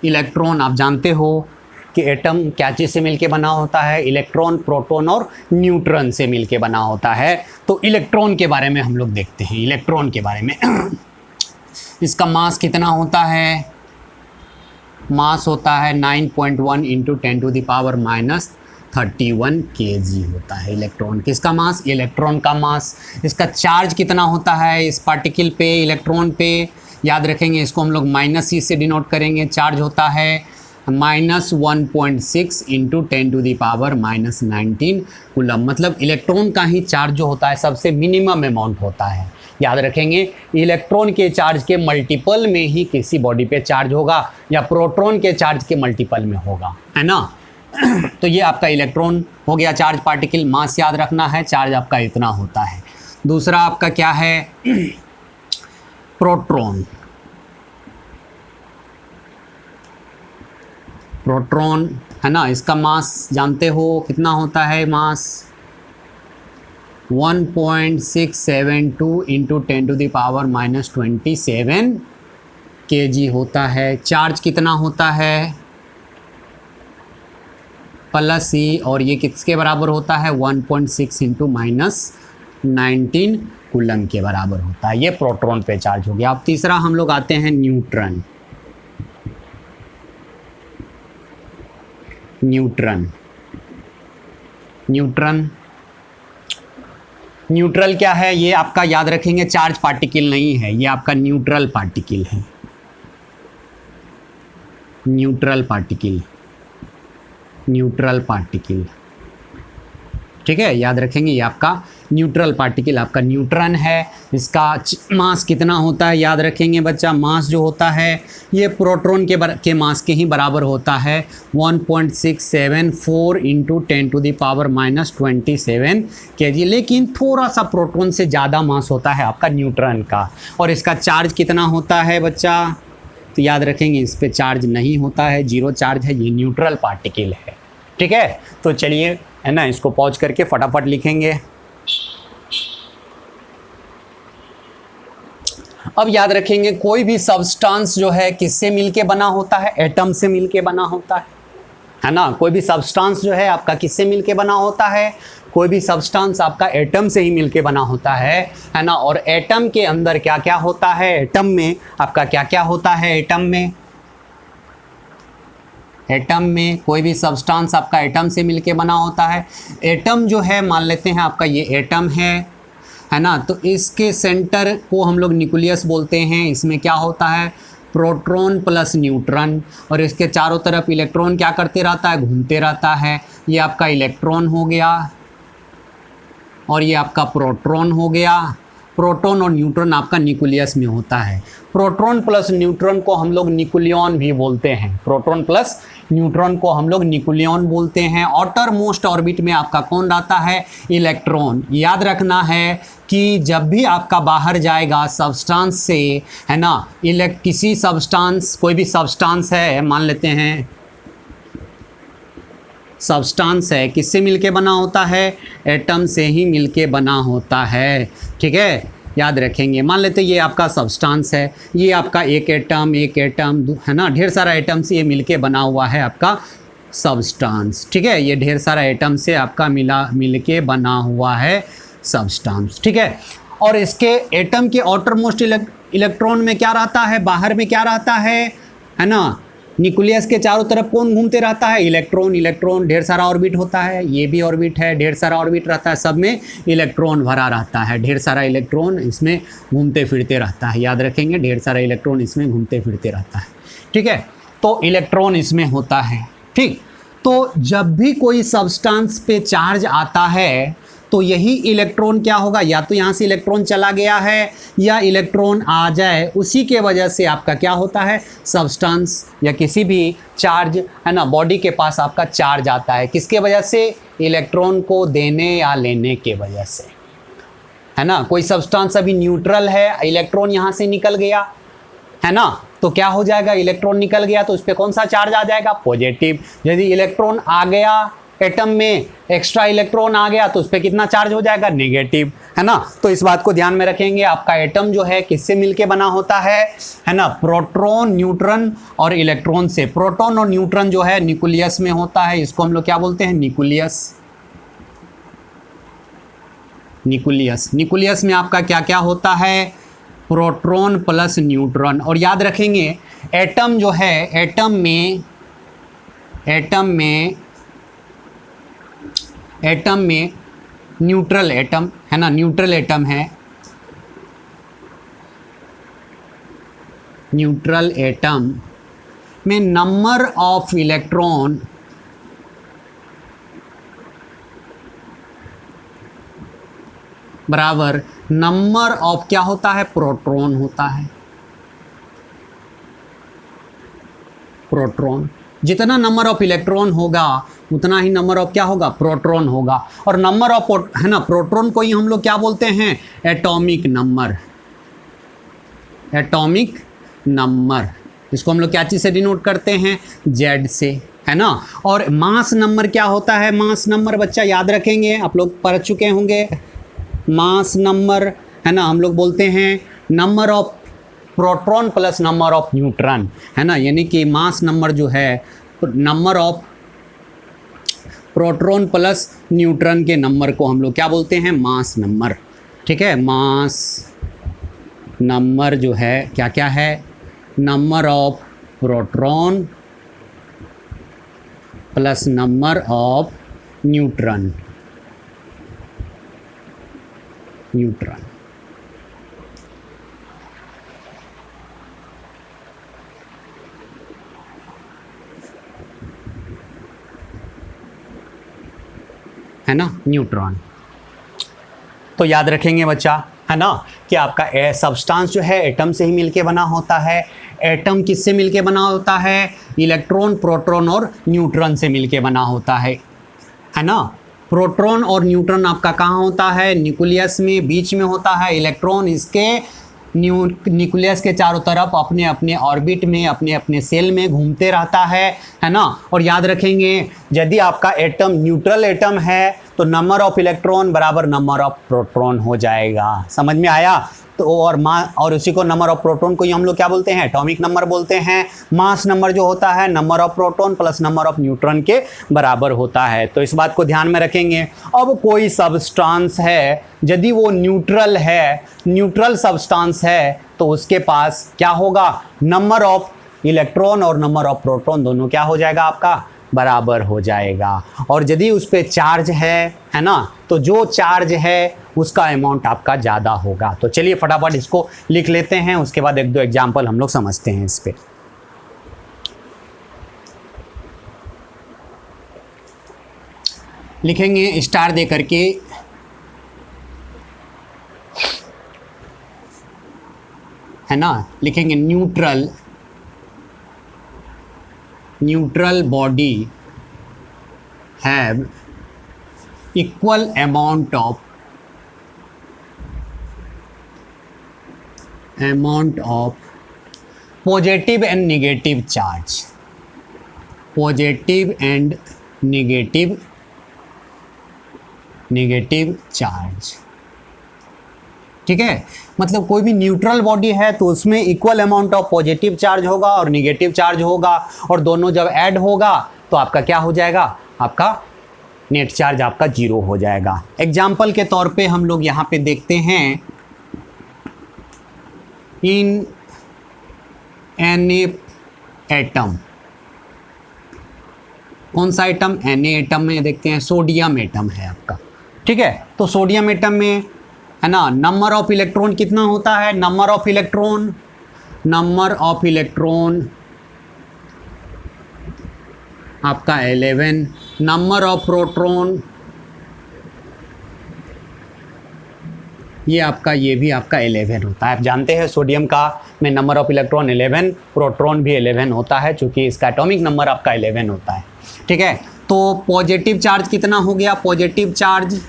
इलेक्ट्रॉन आप जानते हो कि एटम क्या चीज़ से मिलके बना होता है, इलेक्ट्रॉन, प्रोटॉन और न्यूट्रॉन से मिलके बना होता है। तो इलेक्ट्रॉन के बारे में हम लोग देखते हैं। इलेक्ट्रॉन के बारे में इसका मास कितना होता है, मास होता है 9.1 × 10⁻³ kg होता है इलेक्ट्रॉन। किसका मास, इलेक्ट्रॉन का मास। इसका चार्ज कितना होता है इस पार्टिकल पे, इलेक्ट्रॉन पे, याद रखेंगे इसको हम लोग -c से डिनोट करेंगे। चार्ज होता है -1.6 × 10⁻⁻19 कूलम। मतलब इलेक्ट्रॉन का ही चार्ज जो होता है सबसे मिनिमम अमाउंट होता है। याद रखेंगे इलेक्ट्रॉन के चार्ज के मल्टीपल में ही किसी बॉडी पे चार्ज होगा, या प्रोटॉन के चार्ज के मल्टीपल में होगा, है ना। तो ये आपका इलेक्ट्रॉन हो गया, चार्ज पार्टिकल। मास याद रखना है, चार्ज आपका इतना होता है। दूसरा आपका क्या है, प्रोटॉन। प्रोटॉन है ना, इसका मास जानते हो कितना होता है, मास 1.672 × 10⁻⁻27 kg होता है। चार्ज कितना होता है, +c, और ये किसके बराबर होता है, 1.6 × -19 कूलम के बराबर होता है। ये प्रोटॉन पे चार्ज हो गया। अब तीसरा हम लोग आते हैं न्यूट्रॉन। न्यूट्रॉन, न्यूट्रॉन, न्यूट्रल क्या है, ये आपका याद रखेंगे चार्ज पार्टिकल नहीं है, ये आपका न्यूट्रल पार्टिकल है। न्यूट्रल पार्टिकल, न्यूट्रल पार्टिकल, ठीक है, याद रखेंगे ये आपका न्यूट्रल पार्टिकल आपका न्यूट्रॉन है। इसका मास कितना होता है, याद रखेंगे बच्चा, मास जो होता है ये प्रोटॉन के मास के ही बराबर होता है, 1.674 × 10⁻⁻27 kg। लेकिन थोड़ा सा प्रोटॉन से ज़्यादा मास होता है आपका न्यूट्रॉन का। और इसका चार्ज कितना होता है बच्चा, तो याद रखेंगे इस पर चार्ज नहीं होता है, 0 चार्ज है, ये न्यूट्रल पार्टिकल है, ठीक है। तो चलिए, है ना, इसको पॉज करके फटाफट लिखेंगे। अब याद रखेंगे कोई भी सब्सटेंस जो है किससे मिलके बना होता है, एटम से मिलके बना होता है ना। कोई भी सब्सटेंस जो है आपका किससे मिलके बना होता है, कोई भी सब्सटेंस आपका एटम से ही मिलके बना होता है ना। और एटम के अंदर क्या क्या होता है, एटम में आपका क्या क्या होता है, एटम में, एटम में कोई भी सब्सटेंस आपका एटम से मिलके बना होता है। एटम जो है, मान लेते हैं आपका ये एटम है ना, तो इसके सेंटर को हम लोग न्यूक्लियस बोलते हैं। इसमें क्या होता है, प्रोटॉन प्लस न्यूट्रॉन, और इसके चारों तरफ इलेक्ट्रॉन क्या करते रहता है, घूमते रहता है। ये आपका इलेक्ट्रॉन हो गया और ये आपका प्रोटॉन हो गया। प्रोटॉन और न्यूट्रॉन आपका न्यूक्लियस में होता है। प्रोटॉन प्लस न्यूट्रॉन को हम लोग न्यूक्लियॉन भी बोलते हैं। प्रोटॉन प्लस न्यूट्रॉन को हम लोग न्यूक्लियॉन बोलते हैं। आउटर मोस्ट ऑर्बिट में आपका कौन रहता है, इलेक्ट्रॉन। याद रखना है कि जब भी आपका बाहर जाएगा सब्सटेंस से, है ना, किसी सब्सटेंस, कोई भी सब्सटेंस है, मान लेते हैं सब्सटेंस है, किससे मिलके बना होता है, एटम से ही मिलके बना होता है, ठीक है। याद रखेंगे, मान लेते ये आपका सब्सटेंस है, ये आपका एक एटम है ना, ढेर सारा एटम से ये मिलके बना हुआ है आपका सब्सटेंस, ठीक है। ये ढेर सारा एटम से आपका मिलके बना हुआ है सब्सटेंस, ठीक है। और इसके एटम के आउटर मोस्ट इलेक्ट्रॉन में क्या रहता है, बाहर में क्या रहता है ना, न्यूक्लियस के चारों तरफ कौन घूमते रहता है, इलेक्ट्रॉन। इलेक्ट्रॉन ढेर सारा ऑर्बिट होता है, ये भी ऑर्बिट है, ढेर सारा ऑर्बिट रहता है, सब में इलेक्ट्रॉन भरा रहता है, ढेर सारा इलेक्ट्रॉन इसमें घूमते फिरते रहता है। याद रखेंगे, ढेर सारा इलेक्ट्रॉन इसमें घूमते फिरते रहता है, ठीक है। तो इलेक्ट्रॉन इसमें होता है, ठीक। तो जब भी कोई सब्सटेंस पे चार्ज आता है तो यही इलेक्ट्रॉन क्या होगा, या तो यहाँ से इलेक्ट्रॉन चला गया है या इलेक्ट्रॉन आ जाए, उसी के वजह से आपका क्या होता है, सब्सटेंस या किसी भी चार्ज है ना, बॉडी के पास आपका चार्ज आता है, किसके वजह से, इलेक्ट्रॉन को देने या लेने के वजह से, है ना। कोई सब्सटेंस अभी न्यूट्रल है, इलेक्ट्रॉन यहाँ से निकल गया, है ना, तो क्या हो जाएगा, इलेक्ट्रॉन निकल गया तो उस पर कौन सा चार्ज आ जाएगा, पॉजिटिव। यदि इलेक्ट्रॉन आ गया एटम में, एक्स्ट्रा इलेक्ट्रॉन आ गया तो उस पर कितना चार्ज हो जाएगा, नेगेटिव, है ना। तो इस बात को ध्यान में रखेंगे। आपका एटम जो है किससे मिलके बना होता है ना, प्रोटॉन, न्यूट्रॉन और इलेक्ट्रॉन से। प्रोटॉन और न्यूट्रॉन जो है न्यूक्लियस में होता है, इसको हम लोग क्या बोलते हैं, न्यूक्लियस। न्यूक्लियस में आपका क्या क्या होता है, प्रोटॉन प्लस न्यूट्रॉन। और याद रखेंगे एटम जो है, एटम में न्यूट्रल एटम है ना, न्यूट्रल एटम है, न्यूट्रल एटम में नंबर ऑफ इलेक्ट्रॉन बराबर नंबर ऑफ क्या होता है, प्रोटॉन होता है। प्रोटॉन, जितना नंबर ऑफ इलेक्ट्रॉन होगा उतना ही नंबर ऑफ क्या होगा, प्रोटॉन होगा। और नंबर ऑफ है ना, प्रोटॉन को ही हम लोग क्या बोलते हैं, एटॉमिक नंबर। एटॉमिक नंबर, इसको हम लोग क्या चीज़ से डिनोट करते हैं, जेड से, है ना। और मास नंबर क्या होता है, मास नंबर बच्चा याद रखेंगे, आप लोग पढ़ चुके होंगे। मास नंबर है ना, हम लोग बोलते हैं number of proton plus number of neutron, है ना। यानी कि मास नंबर जो है, number of proton plus neutron के नंबर को हम लोग क्या बोलते हैं, मास नंबर। ठीक है, मास नंबर जो है क्या क्या है, number of proton plus number of neutron. है ना, न्यूट्रॉन। तो याद रखेंगे बच्चा, है ना, कि आपका सब्सटेंस जो है एटम से ही मिलके बना होता है। एटम किससे मिलके बना होता है, इलेक्ट्रॉन, प्रोटॉन और न्यूट्रॉन से मिलके बना होता है ना। प्रोटॉन और न्यूट्रॉन आपका कहाँ होता है, न्यूक्लियस में, बीच में होता है। इलेक्ट्रॉन इसके न्यूक्लियस के चारों तरफ अपने अपने ऑर्बिट में, अपने अपने सेल में घूमते रहता है ना। और याद रखेंगे यदि आपका एटम न्यूट्रल एटम है तो नंबर ऑफ इलेक्ट्रॉन बराबर नंबर ऑफ प्रोटॉन हो जाएगा। समझ में आया। तो और उसी को नंबर ऑफ प्रोटॉन को ही हम लोग क्या बोलते हैं, एटॉमिक नंबर बोलते हैं। मास नंबर जो होता है number of proton plus number of neutron के बराबर होता है। तो इस बात को ध्यान में रखेंगे। अब कोई सब्सटेंस है, यदि वो न्यूट्रल है, न्यूट्रल सब्सटेंस है, तो उसके पास क्या होगा, नंबर ऑफ इलेक्ट्रॉन और नंबर ऑफ प्रोटॉन दोनों क्या हो जाएगा, आपका बराबर हो जाएगा। और यदि उस पर चार्ज है ना, तो जो चार्ज है उसका अमाउंट आपका ज़्यादा होगा। तो चलिए फटाफट इसको लिख लेते हैं, उसके बाद एक दो एग्जाम्पल हम लोग समझते हैं इस पे। लिखेंगे स्टार दे करके, है ना, लिखेंगे neutral body have equal amount of positive and negative charge. Positive and negative charge. ठीक है, मतलब कोई भी न्यूट्रल बॉडी है तो उसमें equal amount of positive charge होगा और नेगेटिव चार्ज होगा, और दोनों जब ऐड होगा तो आपका क्या हो जाएगा, आपका नेट चार्ज आपका 0 हो जाएगा। एग्जाम्पल के तौर पे हम लोग यहाँ पे देखते हैं, इन Na एटम, कौन सा एटम, Na एटम में देखते हैं सोडियम एटम है आपका। ठीक है, तो सोडियम एटम में है ना, नंबर ऑफ इलेक्ट्रॉन कितना होता है, नंबर ऑफ इलेक्ट्रॉन आपका 11, नंबर ऑफ प्रोटॉन ये आपका, ये भी आपका 11 होता है। आप जानते हैं सोडियम का में नंबर ऑफ इलेक्ट्रॉन 11, प्रोटॉन भी 11 होता है, चूँकि इसका एटॉमिक नंबर आपका 11 होता है। ठीक है, तो पॉजिटिव चार्ज कितना हो गया, पॉजिटिव चार्ज,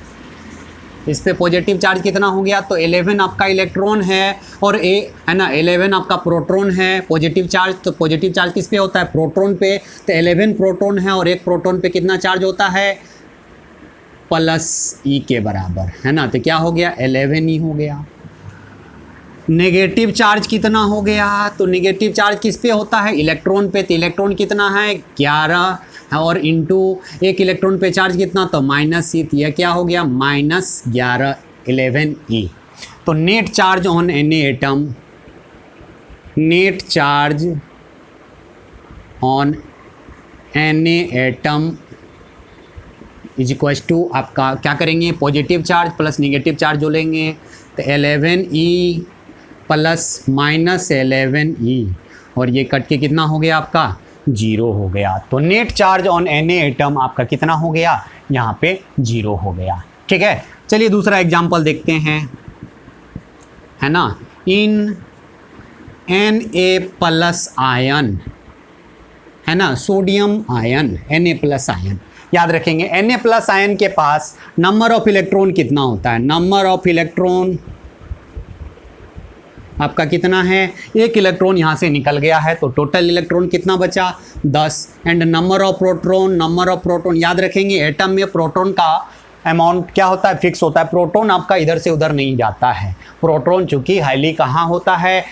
इस पे पॉजिटिव चार्ज कितना हो गया, तो 11 आपका इलेक्ट्रॉन है और ए है ना, 11 आपका प्रोटॉन है। पॉजिटिव चार्ज, तो पॉजिटिव चार्ज किस पे होता है, प्रोटॉन पे, तो 11 प्रोटॉन है और एक प्रोटॉन पे कितना चार्ज होता है, प्लस ई के बराबर, है ना। तो क्या हो गया, 11 ई हो गया। नेगेटिव चार्ज कितना हो गया, तो नेगेटिव चार्ज किस पे होता है, इलेक्ट्रॉन पे, तो इलेक्ट्रॉन कितना है, 11 और इंटू एक इलेक्ट्रॉन पे चार्ज कितना, तो -e, तो यह क्या हो गया, -11 11e। तो net charge on Na atom, net charge on Na atom is equal to आपका क्या करेंगे, positive charge plus negative charge जो लेंगे, तो 11e प्लस -11e और ये कट के कितना हो गया आपका, 0 हो गया। तो net charge on Na atom आपका कितना हो गया, यहाँ पे 0 हो गया। ठीक है, चलिए दूसरा एग्जांपल देखते हैं, है ना। इन Na प्लस आयन, है ना, sodium ion, Na plus ion, याद रखेंगे Na प्लस आयन के पास नंबर ऑफ इलेक्ट्रॉन कितना होता है, नंबर ऑफ इलेक्ट्रॉन आपका कितना है, एक इलेक्ट्रॉन यहाँ से निकल गया है, तो टोटल इलेक्ट्रॉन कितना बचा, 10। And number of proton, number of proton याद रखेंगे, एटम में प्रोटॉन का अमाउंट क्या होता है, फिक्स होता है। प्रोटॉन आपका इधर से उधर नहीं जाता है। प्रोटॉन चूँकि हाईली कहाँ होता है,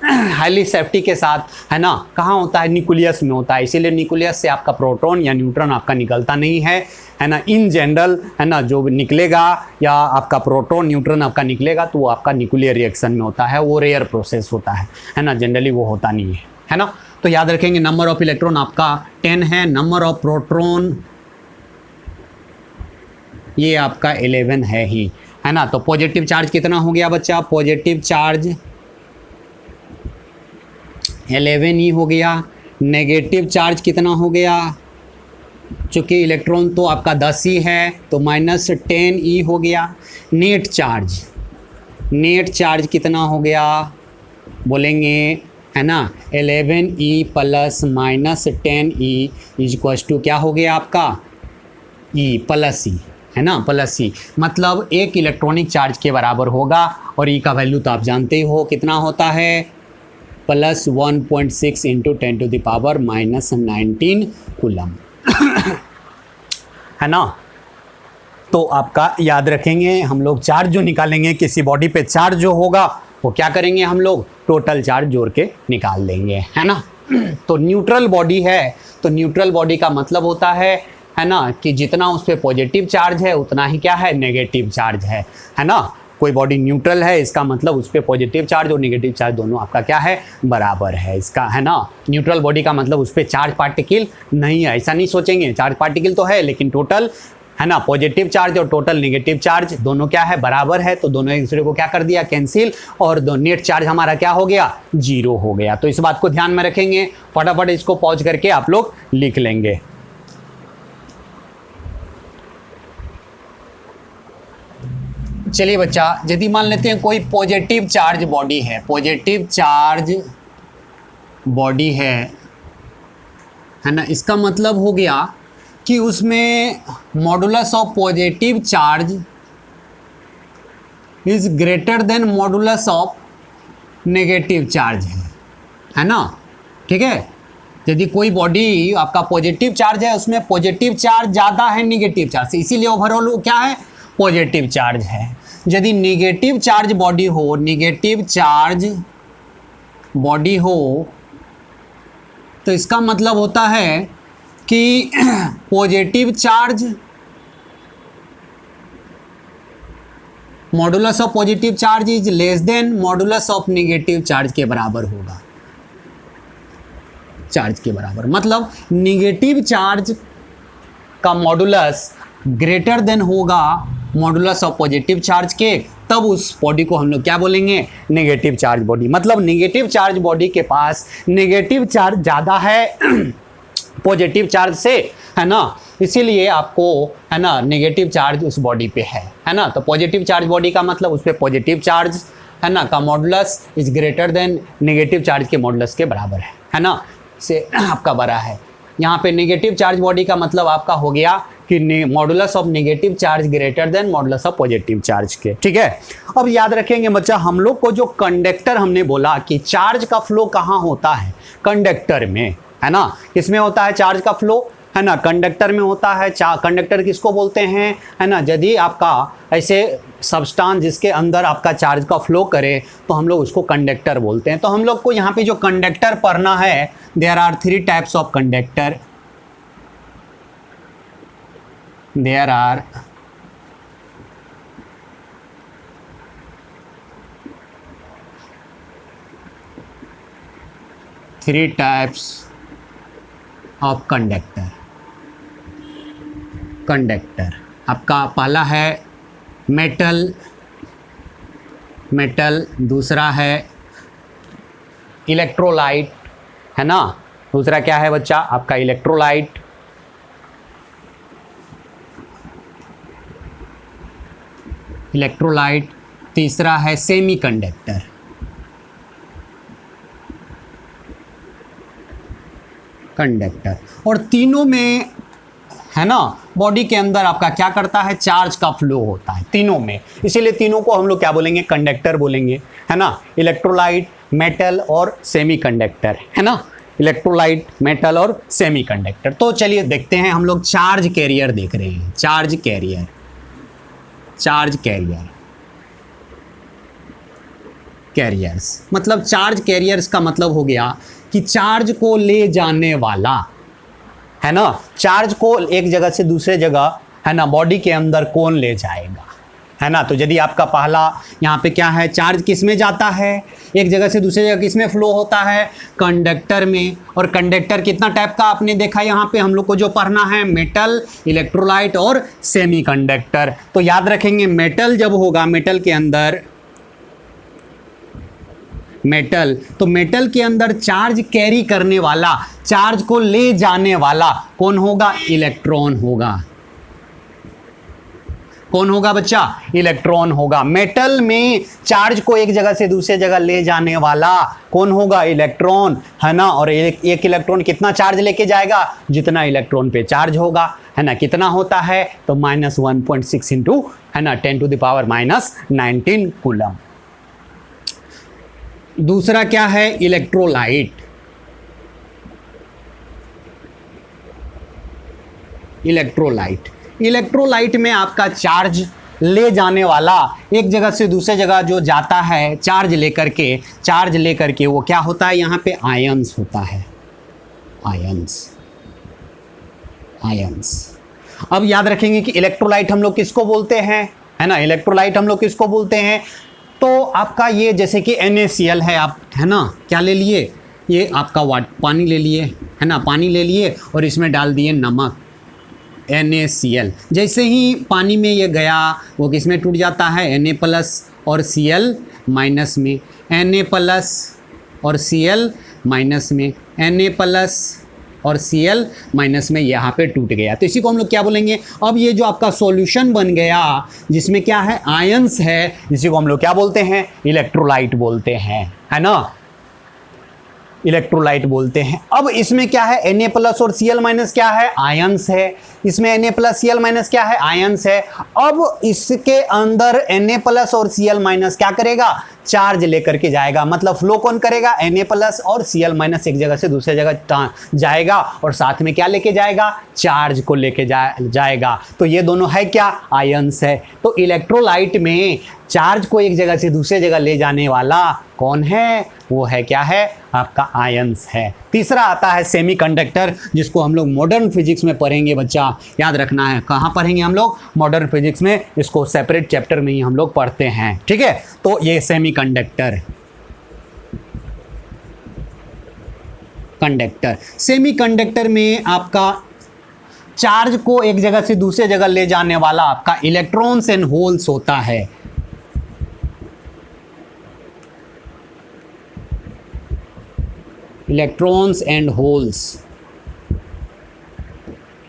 हाईली सेफ्टी के साथ, है ना, कहाँ होता है, न्यूक्लियस में होता है, इसीलिए न्यूक्लियस से आपका प्रोटॉन या न्यूट्रॉन आपका निकलता नहीं है ना। इन जनरल, है ना, जो निकलेगा या आपका प्रोटॉन न्यूट्रॉन आपका निकलेगा तो वो आपका न्यूक्लियर रिएक्शन में होता है, वो रेयर प्रोसेस होता है ना, जनरली वो होता नहीं है ना। तो याद रखेंगे नंबर ऑफ इलेक्ट्रॉन आपका 10 है, नंबर ऑफ प्रोटॉन ये आपका 11 है ही, है ना। तो पॉजिटिव चार्ज कितना हो गया बच्चा, पॉजिटिव चार्ज 11e हो गया। नेगेटिव चार्ज कितना हो गया, चूँकि इलेक्ट्रॉन तो आपका 10 ही है तो -10e हो गया। नेट चार्ज, नेट चार्ज कितना हो गया बोलेंगे, है ना, 11e plus -10e is equal to क्या हो गया आपका, e प्लस ई, है ना, प्लस ई, मतलब एक इलेक्ट्रॉनिक चार्ज के बराबर होगा। और ई का वैल्यू तो आप जानते ही हो कितना होता है, प्लस 1.6 इंटू 10⁻⁻19 कूलम, है ना। तो आपका याद रखेंगे, हम लोग चार्ज जो निकालेंगे, किसी बॉडी पे चार्ज जो होगा वो क्या करेंगे, हम लोग टोटल चार्ज जोड़ के निकाल लेंगे, है ना। तो न्यूट्रल बॉडी है, तो न्यूट्रल बॉडी का मतलब होता है ना, कि जितना उस पर पॉजिटिव चार्ज है उतना ही क्या है, नेगेटिव चार्ज है ना। कोई बॉडी न्यूट्रल है, इसका मतलब उस पर पॉजिटिव चार्ज और नेगेटिव चार्ज दोनों आपका क्या है, बराबर है इसका, है ना। न्यूट्रल बॉडी का मतलब उस पर चार्ज पार्टिकल नहीं है, ऐसा नहीं सोचेंगे, चार्ज पार्टिकल तो है लेकिन टोटल, है ना, पॉजिटिव चार्ज और टोटल नेगेटिव चार्ज दोनों क्या है, बराबर है। तो दोनों एक दूसरे को क्या कर दिया, कैंसिल, और नेट चार्ज हमारा क्या हो गया, 0 हो गया। तो इस बात को ध्यान में रखेंगे, फटाफट इसको पॉज करके आप लोग लिख लेंगे। चलिए बच्चा, यदि मान लेते हैं कोई पॉजिटिव चार्ज बॉडी है, पॉजिटिव चार्ज बॉडी है ना, इसका मतलब हो गया कि उसमें modulus of positive charge is greater than modulus of negative charge है ना। ठीक है, यदि कोई बॉडी आपका पॉजिटिव चार्ज है, उसमें पॉजिटिव चार्ज ज़्यादा है नेगेटिव चार्ज से, इसीलिए ओवरऑल क्या है, पॉजिटिव चार्ज है। यदि नेगेटिव चार्ज बॉडी हो, नेगेटिव चार्ज बॉडी हो, तो इसका मतलब होता है कि positive charge, modulus of positive charge is less than modulus of negative charge के बराबर होगा, चार्ज के बराबर, मतलब नेगेटिव चार्ज का मॉडुलस ग्रेटर देन होगा मॉडुलस ऑफ पॉजिटिव चार्ज के, तब उस बॉडी को हम लोग क्या बोलेंगे, नेगेटिव चार्ज बॉडी। मतलब नेगेटिव चार्ज बॉडी के पास नेगेटिव चार्ज ज़्यादा है पॉजिटिव चार्ज से, है ना, इसीलिए आपको है ना नेगेटिव चार्ज उस बॉडी पे है ना। तो पॉजिटिव चार्ज बॉडी का मतलब उस पर पॉजिटिव चार्ज है ना का modulus is greater than negative charge के मॉडुलस के बराबर है ना, से आपका बड़ा है। यहाँ पे नेगेटिव चार्ज बॉडी का मतलब आपका हो गया कि modulus of negative charge greater than modulus of positive charge के, ठीक है। अब याद रखेंगे बच्चा, हम लोग को जो कंडक्टर हमने बोला कि चार्ज का फ्लो कहाँ होता है, कंडक्टर में, है ना। किसमें होता है चार्ज का फ्लो, है ना, कंडक्टर में होता है। कंडक्टर किसको बोलते हैं, है ना, यदि आपका ऐसे सब्सटेंस जिसके अंदर आपका चार्ज का फ्लो करे तो हम लोग उसको कंडक्टर बोलते हैं। तो हम लोग को यहाँ पे जो कंडक्टर पढ़ना है, there are 3 types of conductor. There are 3 types of conductor. Conductor आपका पहला है मेटल, दूसरा है इलेक्ट्रोलाइट, है ना। दूसरा क्या है बच्चा आपका इलेक्ट्रोलाइट, तीसरा है सेमी कंडक्टर। और तीनों में है ना बॉडी के अंदर आपका क्या करता है, चार्ज का फ्लो होता है तीनों में, इसीलिए तीनों को हम लोग क्या बोलेंगे, कंडक्टर बोलेंगे, है ना। इलेक्ट्रोलाइट, मेटल और सेमी कंडक्टर, है ना, इलेक्ट्रोलाइट, मेटल और सेमी कंडक्टर। तो चलिए देखते हैं, हम लोग चार्ज कैरियर देख रहे हैं। चार्ज कैरियर्स मतलब चार्ज कैरियर्स का मतलब हो गया कि चार्ज को ले जाने वाला, है ना। चार्ज को एक जगह से दूसरे जगह, है ना, बॉडी के अंदर कौन ले जाएगा, है ना। तो यदि आपका पहला यहाँ पे क्या है, चार्ज किस में जाता है, एक जगह से दूसरी जगह, किस में फ्लो होता है, कंडक्टर में। और कंडक्टर कितना टाइप का आपने देखा यहाँ पे, हम लोग को जो पढ़ना है मेटल, इलेक्ट्रोलाइट और सेमी कंडक्टर। तो याद रखेंगे मेटल जब होगा, मेटल के अंदर तो मेटल के अंदर चार्ज कैरी करने वाला, चार्ज को ले जाने वाला कौन होगा, इलेक्ट्रॉन होगा। कौन होगा बच्चा, इलेक्ट्रॉन होगा। मेटल में चार्ज को एक जगह से दूसरे जगह ले जाने वाला कौन होगा, इलेक्ट्रॉन, है ना। और एक इलेक्ट्रॉन कितना चार्ज लेके जाएगा, जितना इलेक्ट्रॉन पे चार्ज होगा, है ना। कितना होता है, तो -1.6 इंटू, है ना, 10⁻⁻19 कूलम। दूसरा क्या है, इलेक्ट्रोलाइट। इलेक्ट्रोलाइट में आपका चार्ज ले जाने वाला, एक जगह से दूसरे जगह जो जाता है चार्ज लेकर के वो क्या होता है, यहाँ पे आयंस होता है, आयंस। अब याद रखेंगे कि इलेक्ट्रोलाइट हम लोग किसको बोलते हैं, है ना, इलेक्ट्रोलाइट हम लोग किसको बोलते हैं। तो आपका ये जैसे कि NaCl है, आप है ना क्या ले लिए, ये आपका पानी ले लिए, है ना, पानी ले लिए और इसमें डाल दिए नमक, NaCl। जैसे ही पानी में ये गया वो किस में टूट जाता है, Na+ और Cl- में, Na+ और Cl- में, Na+ और Cl- में यहाँ पे टूट गया। तो इसी को हम लोग क्या बोलेंगे, अब ये जो आपका सॉल्यूशन बन गया जिसमें क्या है, आयंस है, इसी को हम लोग क्या बोलते हैं, इलेक्ट्रोलाइट बोलते हैं, है ना, इलेक्ट्रोलाइट बोलते हैं। अब इसमें क्या है, Na+ और Cl- क्या है, आयंस है। इसमें Na+ Cl- क्या है, आयंस है। अब इसके अंदर Na+ और Cl- क्या करेगा, चार्ज लेकर के जाएगा। मतलब फ्लो कौन करेगा, Na+ और Cl- एक जगह से दूसरे जगह जाएगा और साथ में क्या लेके जाएगा, चार्ज को लेके जाएगा। तो ये दोनों है क्या, आयंस है। तो इलेक्ट्रोलाइट में चार्ज को एक जगह से दूसरे जगह ले जाने वाला कौन है, वो है क्या है, आपका आयंस है। तीसरा आता है सेमीकंडक्टर, जिसको हम लोग मॉडर्न फिजिक्स में पढ़ेंगे बच्चा, याद रखना है। कहाँ पढ़ेंगे हम लोग, मॉडर्न फिजिक्स में, इसको सेपरेट चैप्टर में ही हम लोग पढ़ते हैं, ठीक है। तो ये सेमीकंडक्टर, सेमीकंडक्टर में आपका चार्ज को एक जगह से दूसरे जगह ले जाने वाला आपका इलेक्ट्रॉन्स एंड होल्स होता है। इलेक्ट्रॉन्स एंड होल्स,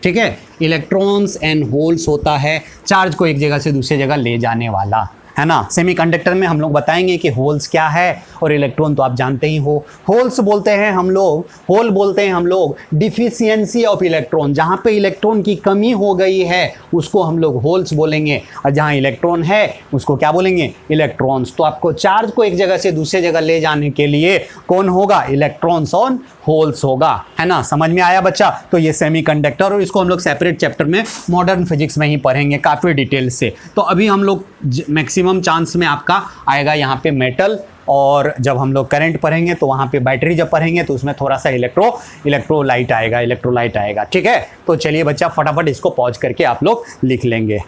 ठीक है। इलेक्ट्रॉन्स एंड होल्स होता है चार्ज को एक जगह से दूसरी जगह ले जाने वाला, है ना। सेमीकंडक्टर में हम लोग बताएंगे कि होल्स क्या है और इलेक्ट्रॉन तो आप जानते ही हो। होल्स बोलते हैं हम लोग, होल बोलते हैं हम लोग डिफिशियंसी ऑफ इलेक्ट्रॉन, जहाँ पे इलेक्ट्रॉन की कमी हो गई है उसको हम लोग होल्स बोलेंगे, और जहाँ इलेक्ट्रॉन है उसको क्या बोलेंगे, इलेक्ट्रॉन्स। तो आपको चार्ज को एक जगह से दूसरी जगह ले जाने के लिए कौन होगा, इलेक्ट्रॉन्स और होल्स होगा, है ना। समझ में आया बच्चा। तो ये सेमीकंडक्टर, और इसको हम लोग सेपरेट चैप्टर में मॉडर्न फिजिक्स में ही पढ़ेंगे काफ़ी डिटेल से। तो अभी हम लोग मैक्सिमम चांस में आपका आएगा यहाँ पे मेटल, और जब हम लोग करंट पढ़ेंगे तो वहाँ पे बैटरी जब पढ़ेंगे तो उसमें थोड़ा सा इलेक्ट्रोलाइट आएगा, ठीक है। तो चलिए बच्चा फटाफट इसको पॉज करके आप लोग लिख लेंगे।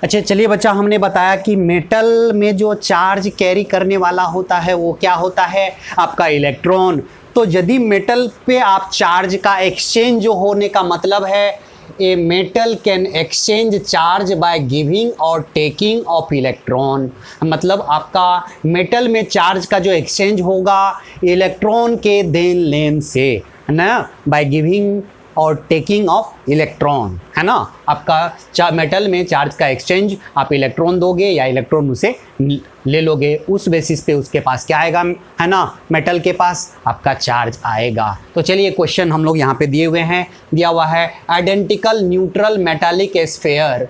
अच्छा चलिए बच्चा, हमने बताया कि मेटल में जो चार्ज कैरी करने वाला होता है वो क्या होता है, आपका इलेक्ट्रॉन। तो यदि मेटल पे आप चार्ज का एक्सचेंज जो होने का मतलब है, a metal can exchange charge by giving और टेकिंग ऑफ इलेक्ट्रॉन। मतलब आपका मेटल में चार्ज का जो एक्सचेंज होगा इलेक्ट्रॉन के देन लेन से, है ना, बाय गिविंग और टेकिंग ऑफ इलेक्ट्रॉन, है ना। आपका मेटल में चार्ज का एक्सचेंज, आप इलेक्ट्रॉन दोगे या इलेक्ट्रॉन उसे ले लोगे, उस बेसिस पे उसके पास क्या आएगा, है ना, मेटल के पास आपका चार्ज आएगा। तो चलिए क्वेश्चन हम लोग यहाँ पे दिए हुए हैं, दिया हुआ है identical neutral metallic sphere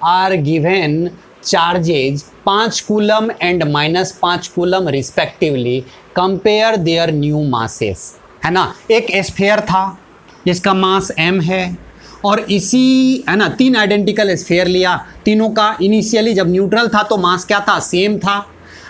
are given charges 5 coulomb and -5 coulomb respectively, compare their new masses, है ना। एक स्फीयर था जिसका मास m है, और इसी, है ना, 3 आइडेंटिकल स्फीयर लिया, तीनों का इनिशियली जब न्यूट्रल था तो मास क्या था, सेम था,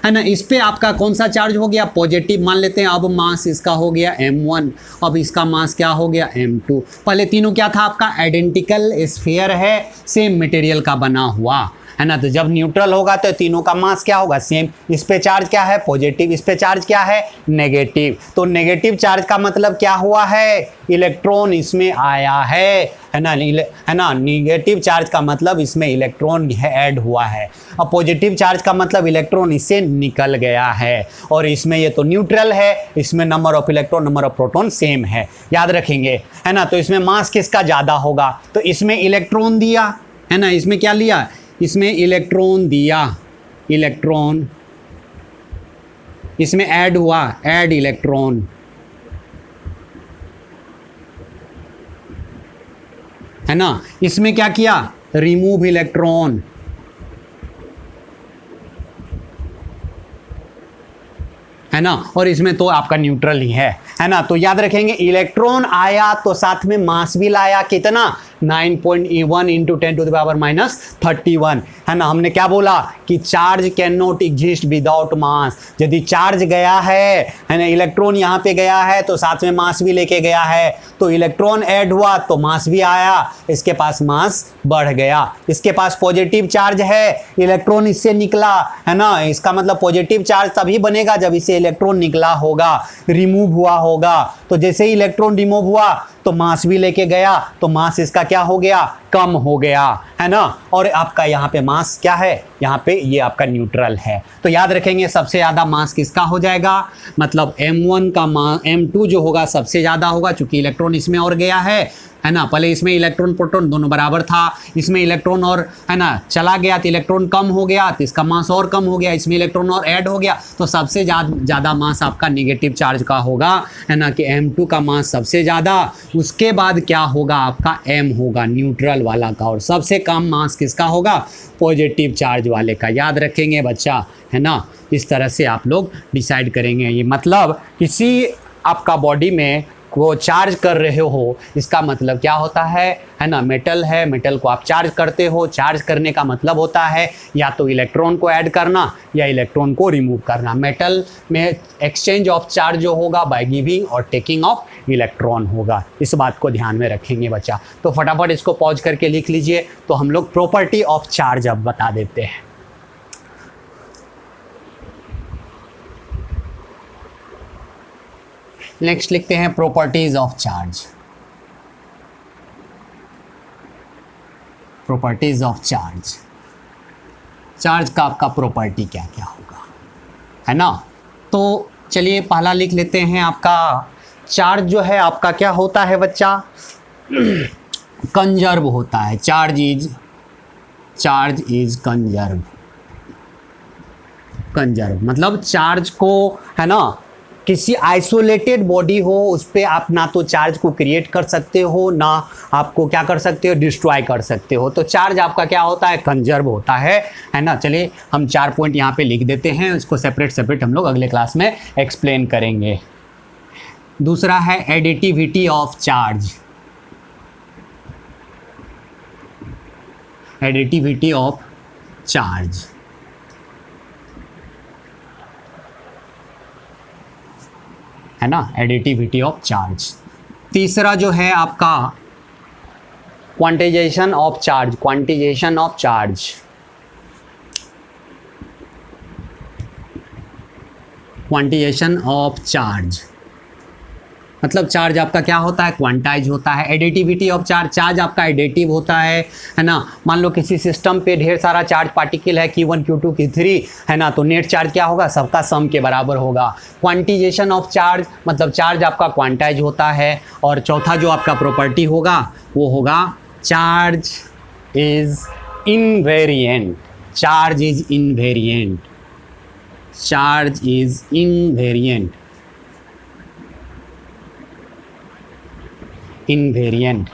है ना। इस पे आपका कौन सा चार्ज हो गया, पॉजिटिव मान लेते हैं। अब मास इसका हो गया m1, अब इसका मास क्या हो गया, m2। पहले तीनों क्या था, आपका आइडेंटिकल स्फीयर है, सेम मटेरियल का बना हुआ, है ना। तो जब न्यूट्रल होगा तो तीनों का मास क्या होगा, सेम। इस पे चार्ज क्या है, पॉजिटिव, इस पे चार्ज क्या है, नेगेटिव। तो नेगेटिव चार्ज का मतलब क्या हुआ है, इलेक्ट्रॉन इसमें आया है ना। नेगेटिव चार्ज का मतलब इसमें इलेक्ट्रॉन ऐड हुआ है, और पॉजिटिव चार्ज का मतलब इलेक्ट्रॉन इससे निकल गया है। और इसमें ये तो न्यूट्रल है, इसमें number of electron number of proton same है, याद रखेंगे, है ना। तो इसमें मास किसका ज़्यादा होगा, तो इसमें इलेक्ट्रॉन दिया, है ना, इसमें क्या लिया, इसमें इलेक्ट्रॉन दिया, इलेक्ट्रॉन इसमें ऐड हुआ, ऐड इलेक्ट्रॉन, है ना। इसमें क्या किया, रिमूव इलेक्ट्रॉन, है ना। और इसमें तो आपका न्यूट्रल ही है ना। तो याद रखेंगे इलेक्ट्रॉन आया तो साथ में मास भी लाया, कितना, 9.1 इंटू 10⁻31, है ना। हमने क्या बोला कि charge can not exist without mass. यदि चार्ज गया है ना, इलेक्ट्रॉन यहाँ पे गया है तो साथ में मास भी लेके गया है, तो इलेक्ट्रॉन ऐड हुआ तो मास भी आया, इसके पास मास बढ़ गया। इसके पास पॉजिटिव चार्ज है, इलेक्ट्रॉन इससे निकला, है ना। इसका मतलब पॉजिटिव चार्ज तभी बनेगा जब इसे इलेक्ट्रॉन निकला होगा, रिमूव हुआ होगा। तो जैसे ही इलेक्ट्रॉन रिमूव हुआ तो मास भी लेके गया, तो मास इसका क्या हो गया, कम हो गया, है ना। और आपका यहाँ पे मास क्या है, यहाँ पे ये आपका न्यूट्रल है। तो याद रखेंगे सबसे ज़्यादा मास किसका हो जाएगा, मतलब m1 का मास, m2 जो होगा सबसे ज़्यादा होगा, चूंकि इलेक्ट्रॉन इसमें और गया है ना। पहले इसमें इलेक्ट्रॉन प्रोटॉन दोनों बराबर था, इसमें इलेक्ट्रॉन और, है ना, चला गया तो इलेक्ट्रॉन कम हो गया, तो इसका मास और कम हो गया, इसमें इलेक्ट्रॉन और ऐड हो गया, तो सबसे ज़्यादा मास आपका नेगेटिव चार्ज का होगा, है ना, कि m2 का मास सबसे ज़्यादा। उसके बाद क्या होगा, आपका m होगा न्यूट्रल वाला का, और सबसे कम मास किसका होगा, पॉजिटिव चार्ज वाले का। याद रखेंगे बच्चा, है ना। इस तरह से आप लोग डिसाइड करेंगे। ये मतलब किसी आपका बॉडी में को चार्ज कर रहे हो, इसका मतलब क्या होता है ना, मेटल है, मेटल को आप चार्ज करते हो, चार्ज करने का मतलब होता है या तो इलेक्ट्रॉन को ऐड करना या इलेक्ट्रॉन को रिमूव करना। मेटल में एक्सचेंज ऑफ चार्ज जो होगा बाय गिविंग और टेकिंग ऑफ इलेक्ट्रॉन होगा। इस बात को ध्यान में रखेंगे बच्चा। तो फटाफट इसको पॉज करके लिख लीजिए। तो हम लोग प्रॉपर्टी ऑफ चार्ज अब बता देते हैं। नेक्स्ट लिखते हैं properties of charge. Properties of charge, charge का आपका प्रॉपर्टी क्या क्या होगा, है ना। तो चलिए पहला लिख लेते हैं आपका चार्ज जो है आपका क्या होता है बच्चा, कंजर्व होता है। चार्ज इज कंजर्व मतलब चार्ज को, है ना, किसी आइसोलेटेड बॉडी हो उस पर आप ना तो चार्ज को क्रिएट कर सकते हो, ना आपको क्या कर सकते हो, डिस्ट्रॉय कर सकते हो। तो चार्ज आपका क्या होता है, कंजर्व होता है ना। चलिए हम 4 पॉइंट यहाँ पे लिख देते हैं, इसको सेपरेट हम लोग अगले क्लास में एक्सप्लेन करेंगे। दूसरा है additivity of charge. Additivity of charge, है ना, एडिटिविटी ऑफ चार्ज। तीसरा जो है आपका quantization of charge. Quantization of charge, quantization of charge मतलब चार्ज आपका क्या होता है, क्वांटाइज होता है। एडिटिविटी ऑफ चार्ज, चार्ज आपका एडिटिव होता है ना। मान लो किसी सिस्टम पे ढेर सारा चार्ज पार्टिकल है, Q1 Q2 Q3, है ना, तो नेट चार्ज क्या होगा, सबका सम के बराबर होगा। क्वांटाइजेशन ऑफ चार्ज मतलब चार्ज आपका क्वांटाइज होता है। और चौथा जो आपका प्रॉपर्टी होगा वो होगा charge is invariant. Charge is invariant, charge is invariant, invariant,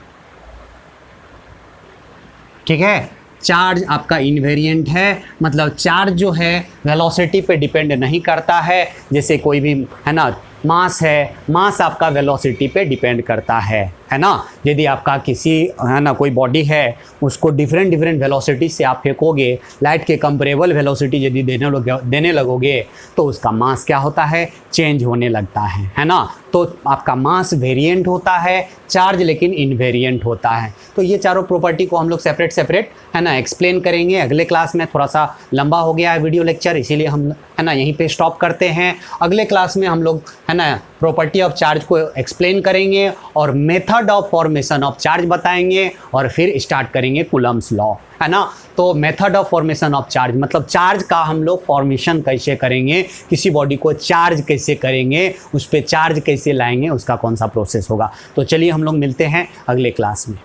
ठीक है। चार्ज आपका इनवेरिएंट है मतलब चार्ज जो है वेलोसिटी पे डिपेंड नहीं करता है। जैसे कोई भी, है ना, मास है, मास आपका वेलोसिटी पे डिपेंड करता है ना। यदि आपका किसी, है ना, कोई बॉडी है उसको डिफरेंट वेलोसिटी से आप फेंकोगे, लाइट के कंपेरेबल वेलोसिटी यदि देने लगोगे तो उसका मास क्या होता है, चेंज होने लगता है ना। तो आपका मास वेरिएंट होता है, चार्ज लेकिन इनवेरिएंट होता है। तो ये चारों प्रॉपर्टी को हम लोग सेपरेट, है ना, एक्सप्लेन करेंगे अगले क्लास में। थोड़ा सा लंबा हो गया है वीडियो लेक्चर, इसीलिए हम, है ना, यहीं पे स्टॉप करते हैं। अगले क्लास में हम लोग, है ना, प्रॉपर्टी ऑफ चार्ज को एक्सप्लेन करेंगे और method of formation of charge बताएंगे और फिर स्टार्ट करेंगे कूलम्स लॉ, है ना। तो method of formation of charge मतलब चार्ज का हम लोग फॉर्मेशन कैसे करेंगे, किसी बॉडी को चार्ज कैसे करेंगे, उस पर चार्ज कैसे लाएंगे, उसका कौन सा प्रोसेस होगा। तो चलिए हम लोग मिलते हैं अगले क्लास में।